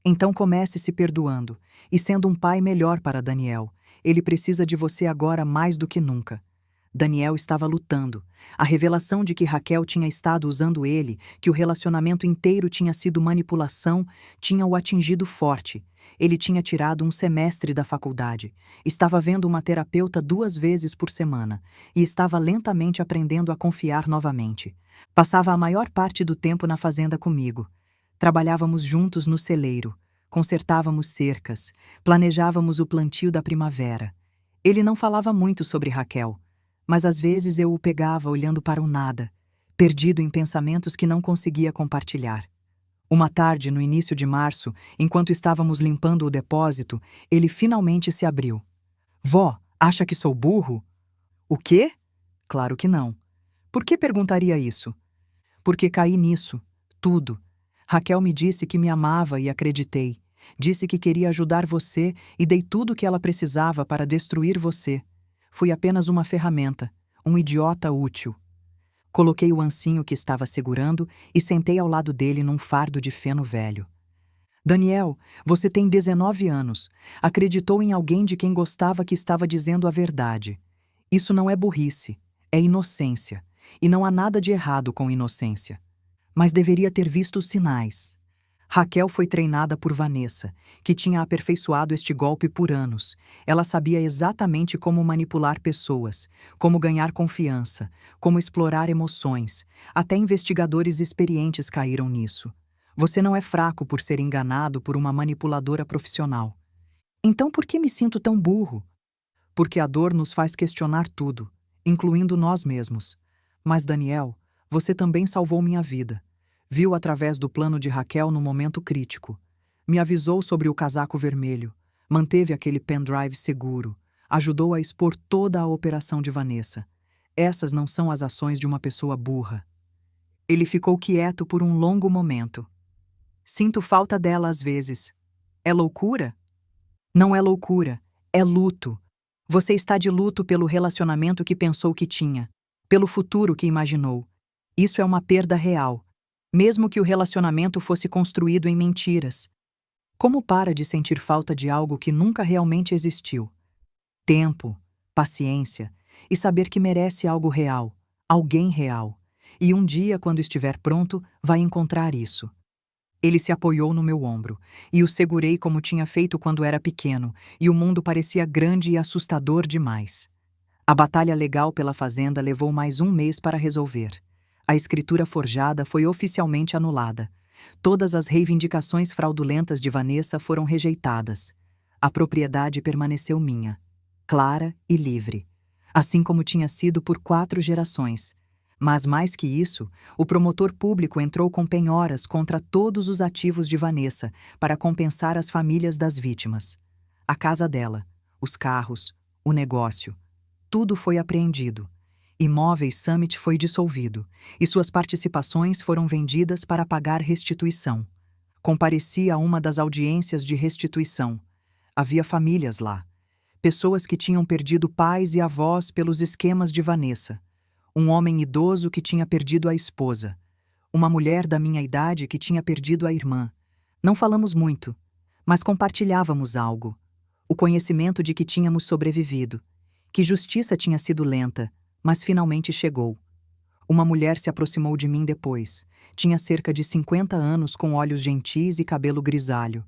Então comece se perdoando e sendo um pai melhor para Daniel. Ele precisa de você agora mais do que nunca. Daniel estava lutando. A revelação de que Raquel tinha estado usando ele, que o relacionamento inteiro tinha sido manipulação, tinha o atingido forte. Ele tinha tirado um semestre da faculdade, estava vendo uma terapeuta 2 vezes por semana e estava lentamente aprendendo a confiar novamente. Passava a maior parte do tempo na fazenda comigo. Trabalhávamos juntos no celeiro, consertávamos cercas, planejávamos o plantio da primavera. Ele não falava muito sobre Raquel, mas às vezes eu o pegava olhando para o nada, perdido em pensamentos que não conseguia compartilhar. Uma tarde, no início de março, enquanto estávamos limpando o depósito, ele finalmente se abriu. Vó, acha que sou burro? O quê? Claro que não. Por que perguntaria isso? Porque caí nisso, tudo. Raquel me disse que me amava e acreditei. Disse que queria ajudar você e dei tudo o que ela precisava para destruir você. Fui apenas uma ferramenta, um idiota útil. Coloquei o ancinho que estava segurando e sentei ao lado dele num fardo de feno velho. Daniel, você tem 19 anos. Acreditou em alguém de quem gostava que estava dizendo a verdade. Isso não é burrice, é inocência. E não há nada de errado com inocência. Mas deveria ter visto os sinais. Raquel foi treinada por Vanessa, que tinha aperfeiçoado este golpe por anos. Ela sabia exatamente como manipular pessoas, como ganhar confiança, como explorar emoções. Até investigadores experientes caíram nisso. Você não é fraco por ser enganado por uma manipuladora profissional. Então por que me sinto tão burro? porque a dor nos faz questionar tudo, incluindo nós mesmos. Mas, Daniel, você também salvou minha vida. Viu através do plano de Raquel no momento crítico. Me avisou sobre o casaco vermelho, manteve aquele pendrive seguro, ajudou a expor toda a operação de Vanessa. Essas não são as ações de uma pessoa burra. Ele ficou quieto por um longo momento. Sinto falta dela às vezes. É loucura? Não é loucura, é luto. Você está de luto pelo relacionamento que pensou que tinha, pelo futuro que imaginou. Isso é uma perda real, mesmo que o relacionamento fosse construído em mentiras. Como para de sentir falta de algo que nunca realmente existiu? Tempo, paciência e saber que merece algo real, alguém real. E um dia, quando estiver pronto, vai encontrar isso. Ele se apoiou no meu ombro, e o segurei como tinha feito quando era pequeno, e o mundo parecia grande e assustador demais. A batalha legal pela fazenda levou mais um mês para resolver. A escritura forjada foi oficialmente anulada. Todas as reivindicações fraudulentas de Vanessa foram rejeitadas. A propriedade permaneceu minha, clara e livre, assim como tinha sido por 4 gerações. Mas mais que isso, o promotor público entrou com penhoras contra todos os ativos de Vanessa para compensar as famílias das vítimas. A casa dela, os carros, o negócio, tudo foi apreendido. Imóveis Summit foi dissolvido e suas participações foram vendidas para pagar restituição. Compareci a uma das audiências de restituição. Havia famílias lá. Pessoas que tinham perdido pais e avós pelos esquemas de Vanessa. Um homem idoso que tinha perdido a esposa. Uma mulher da minha idade que tinha perdido a irmã. Não falamos muito, mas compartilhávamos algo. O conhecimento de que tínhamos sobrevivido. Que justiça tinha sido lenta, mas finalmente chegou. Uma mulher se aproximou de mim depois. Tinha cerca de 50 anos, com olhos gentis e cabelo grisalho.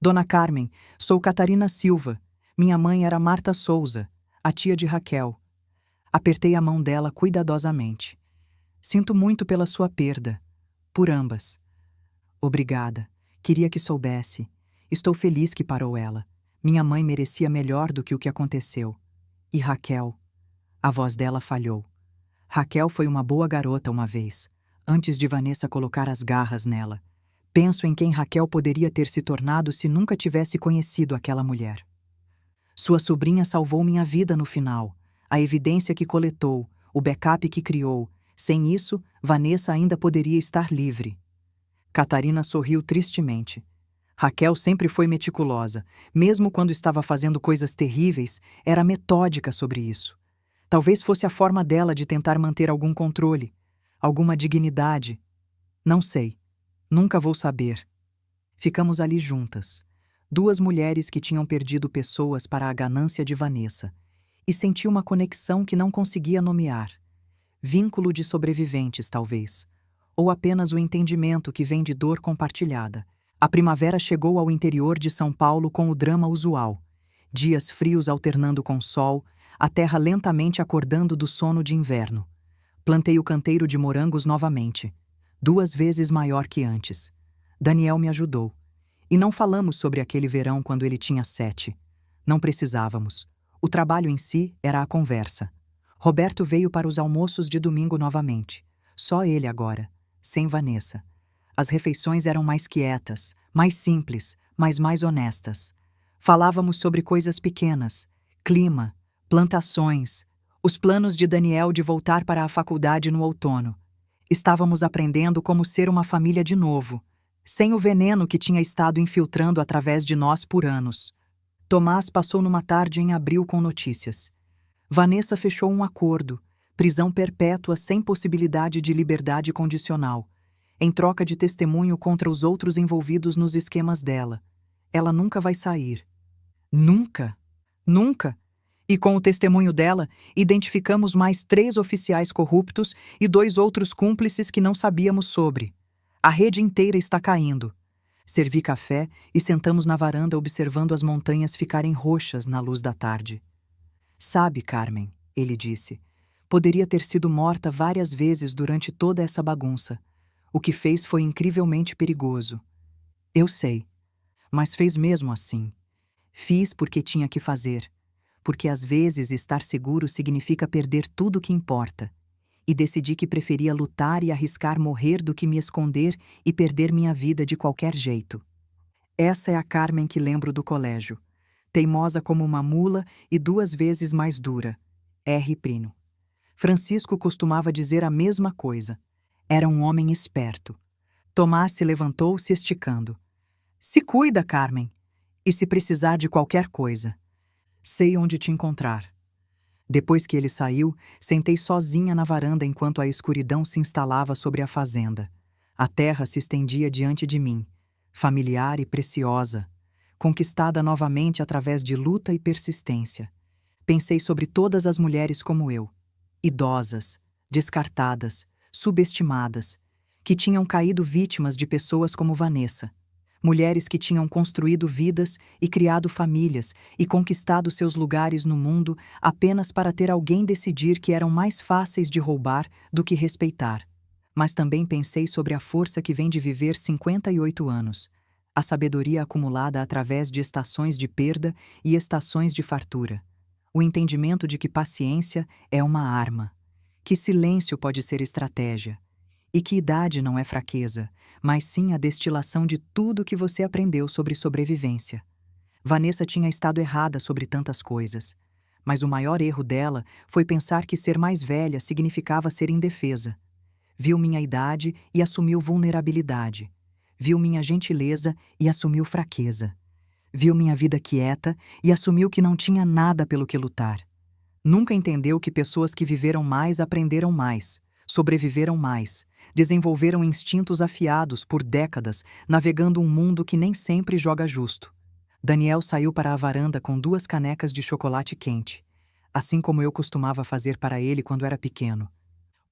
Dona Carmen, sou Catarina Silva. Minha mãe era Marta Souza, a tia de Raquel. Apertei a mão dela cuidadosamente. Sinto muito pela sua perda. Por ambas. Obrigada. Queria que soubesse. Estou feliz que parou ela. Minha mãe merecia melhor do que o que aconteceu. E Raquel? A voz dela falhou. Raquel foi uma boa garota uma vez, antes de Vanessa colocar as garras nela. Penso em quem Raquel poderia ter se tornado se nunca tivesse conhecido aquela mulher. Sua sobrinha salvou minha vida no final. A evidência que coletou, o backup que criou. Sem isso, Vanessa ainda poderia estar livre. Catarina sorriu tristemente. Raquel sempre foi meticulosa. Mesmo quando estava fazendo coisas terríveis, era metódica sobre isso. Talvez fosse a forma dela de tentar manter algum controle, alguma dignidade. Não sei. Nunca vou saber. Ficamos ali juntas. 2 mulheres que tinham perdido pessoas para a ganância de Vanessa. E senti uma conexão que não conseguia nomear. Vínculo de sobreviventes, talvez. Ou apenas o entendimento que vem de dor compartilhada. A primavera chegou ao interior de São Paulo com o drama usual. Dias frios alternando com sol, a terra lentamente acordando do sono de inverno. Plantei o canteiro de morangos novamente. 2 vezes maior que antes. Daniel me ajudou. E não falamos sobre aquele verão quando ele tinha 7. Não precisávamos. O trabalho em si era a conversa. Roberto veio para os almoços de domingo novamente. Só ele agora, sem Vanessa. As refeições eram mais quietas, mais simples, mas mais honestas. Falávamos sobre coisas pequenas, clima, plantações, os planos de Daniel de voltar para a faculdade no outono. Estávamos aprendendo como ser uma família de novo, sem o veneno que tinha estado infiltrando através de nós por anos. Tomás passou numa tarde em abril com notícias. Vanessa fechou um acordo, prisão perpétua sem possibilidade de liberdade condicional, em troca de testemunho contra os outros envolvidos nos esquemas dela. Ela nunca vai sair. Nunca! Nunca! E com o testemunho dela, identificamos mais 3 oficiais corruptos e 2 outros cúmplices que não sabíamos sobre. A rede inteira está caindo. Servi café e sentamos na varanda observando as montanhas ficarem roxas na luz da tarde. Sabe, Carmen, ele disse, poderia ter sido morta várias vezes durante toda essa bagunça. O que fez foi incrivelmente perigoso. Eu sei, mas fez mesmo assim. Fiz porque tinha que fazer. porque às vezes estar seguro significa perder tudo o que importa. E decidi que preferia lutar e arriscar morrer do que me esconder e perder minha vida de qualquer jeito. Essa é a Carmen que lembro do colégio. Teimosa como uma mula e 2 vezes mais dura. R. Prino. Francisco costumava dizer a mesma coisa. Era um homem esperto. Tomás se levantou se esticando. Se cuida, Carmen. E se precisar de qualquer coisa, sei onde te encontrar. Depois que ele saiu, sentei sozinha na varanda enquanto a escuridão se instalava sobre a fazenda. A terra se estendia diante de mim, familiar e preciosa, conquistada novamente através de luta e persistência. Pensei sobre todas as mulheres como eu, idosas, descartadas, subestimadas, que tinham caído vítimas de pessoas como Vanessa. Mulheres que tinham construído vidas e criado famílias e conquistado seus lugares no mundo apenas para ter alguém decidir que eram mais fáceis de roubar do que respeitar. Mas também pensei sobre a força que vem de viver 58 anos, a sabedoria acumulada através de estações de perda e estações de fartura, o entendimento de que paciência é uma arma, que silêncio pode ser estratégia, e que idade não é fraqueza, mas sim a destilação de tudo que você aprendeu sobre sobrevivência. Vanessa tinha estado errada sobre tantas coisas, mas o maior erro dela foi pensar que ser mais velha significava ser indefesa. Viu minha idade e assumiu vulnerabilidade. Viu minha gentileza e assumiu fraqueza. Viu minha vida quieta e assumiu que não tinha nada pelo que lutar. Nunca entendeu que pessoas que viveram mais aprenderam mais, sobreviveram mais, desenvolveram instintos afiados por décadas, navegando um mundo que nem sempre joga justo. Daniel saiu para a varanda com 2 canecas de chocolate quente, assim como eu costumava fazer para ele quando era pequeno.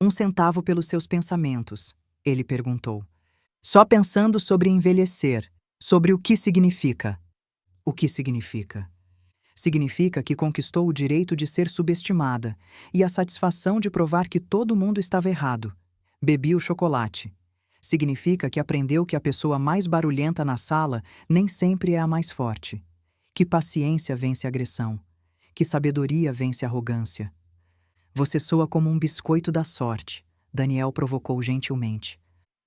1 centavo pelos seus pensamentos, ele perguntou. Só pensando sobre envelhecer, sobre o que significa. O que significa? Significa que conquistou o direito de ser subestimada e a satisfação de provar que todo mundo estava errado. Bebi o chocolate. Significa que aprendeu que a pessoa mais barulhenta na sala nem sempre é a mais forte. Que paciência vence a agressão. Que sabedoria vence a arrogância. Você soa como um biscoito da sorte, Daniel provocou gentilmente.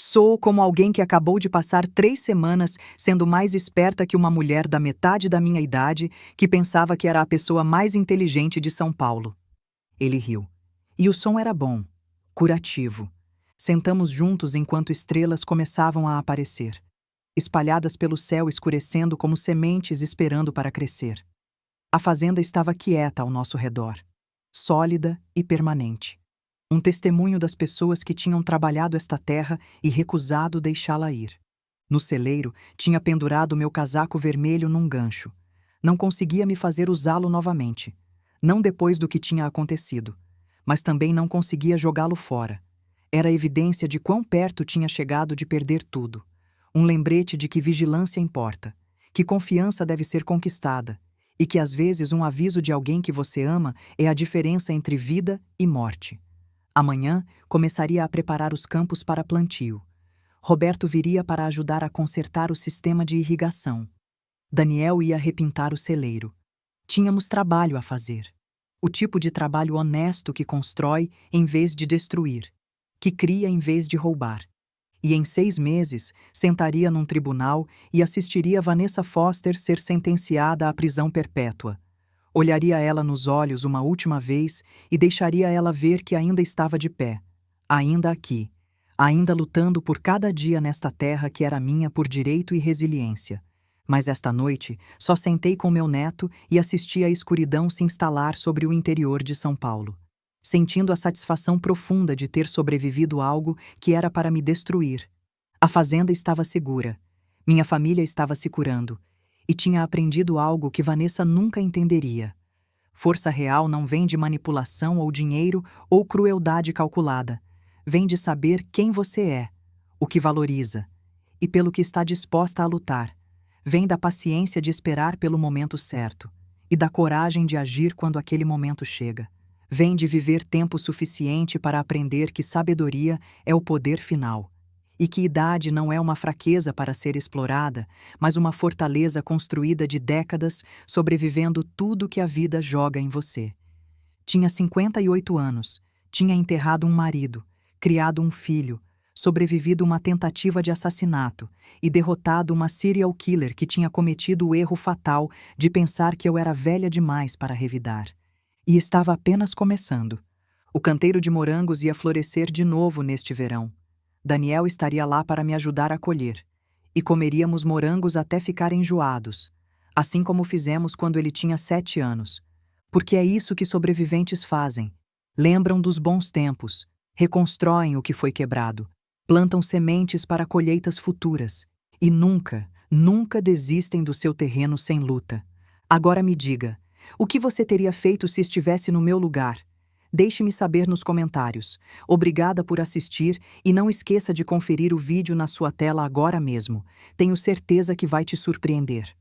Sou como alguém que acabou de passar 3 semanas sendo mais esperta que uma mulher da metade da minha idade que pensava que era a pessoa mais inteligente de São Paulo. Ele riu. E o som era bom, curativo. Sentamos juntos enquanto estrelas começavam a aparecer, espalhadas pelo céu escurecendo como sementes esperando para crescer. A fazenda estava quieta ao nosso redor, sólida e permanente. Um testemunho das pessoas que tinham trabalhado esta terra e recusado deixá-la ir. No celeiro, tinha pendurado meu casaco vermelho num gancho. Não conseguia me fazer usá-lo novamente. Não depois do que tinha acontecido. Mas também não conseguia jogá-lo fora. Era evidência de quão perto tinha chegado de perder tudo. Um lembrete de que vigilância importa, que confiança deve ser conquistada, e que às vezes um aviso de alguém que você ama é a diferença entre vida e morte. Amanhã, começaria a preparar os campos para plantio. Roberto viria para ajudar a consertar o sistema de irrigação. Daniel ia repintar o celeiro. Tínhamos trabalho a fazer. O tipo de trabalho honesto que constrói em vez de destruir, que cria em vez de roubar. E em 6 meses, sentaria num tribunal e assistiria Vanessa Foster ser sentenciada à prisão perpétua. Olharia ela nos olhos uma última vez e deixaria ela ver que ainda estava de pé, ainda aqui, ainda lutando por cada dia nesta terra que era minha por direito e resiliência. Mas esta noite só sentei com meu neto e assisti a escuridão se instalar sobre o interior de São Paulo, sentindo a satisfação profunda de ter sobrevivido a algo que era para me destruir. A fazenda estava segura, minha família estava se curando, e tinha aprendido algo que Vanessa nunca entenderia. Força real não vem de manipulação ou dinheiro ou crueldade calculada. Vem de saber quem você é, o que valoriza, e pelo que está disposta a lutar. Vem da paciência de esperar pelo momento certo, e da coragem de agir quando aquele momento chega. Vem de viver tempo suficiente para aprender que sabedoria é o poder final, e que idade não é uma fraqueza para ser explorada, mas uma fortaleza construída de décadas, sobrevivendo tudo que a vida joga em você. Tinha 58 anos, tinha enterrado um marido, criado um filho, sobrevivido uma tentativa de assassinato e derrotado uma serial killer que tinha cometido o erro fatal de pensar que eu era velha demais para revidar. E estava apenas começando. O canteiro de morangos ia florescer de novo neste verão. Daniel estaria lá para me ajudar a colher. E comeríamos morangos até ficar enjoados, assim como fizemos quando ele tinha 7 anos. Porque é isso que sobreviventes fazem. Lembram dos bons tempos, reconstroem o que foi quebrado, plantam sementes para colheitas futuras e nunca, nunca desistem do seu terreno sem luta. Agora me diga, o que você teria feito se estivesse no meu lugar? Deixe-me saber nos comentários. Obrigada por assistir e não esqueça de conferir o vídeo na sua tela agora mesmo. Tenho certeza que vai te surpreender.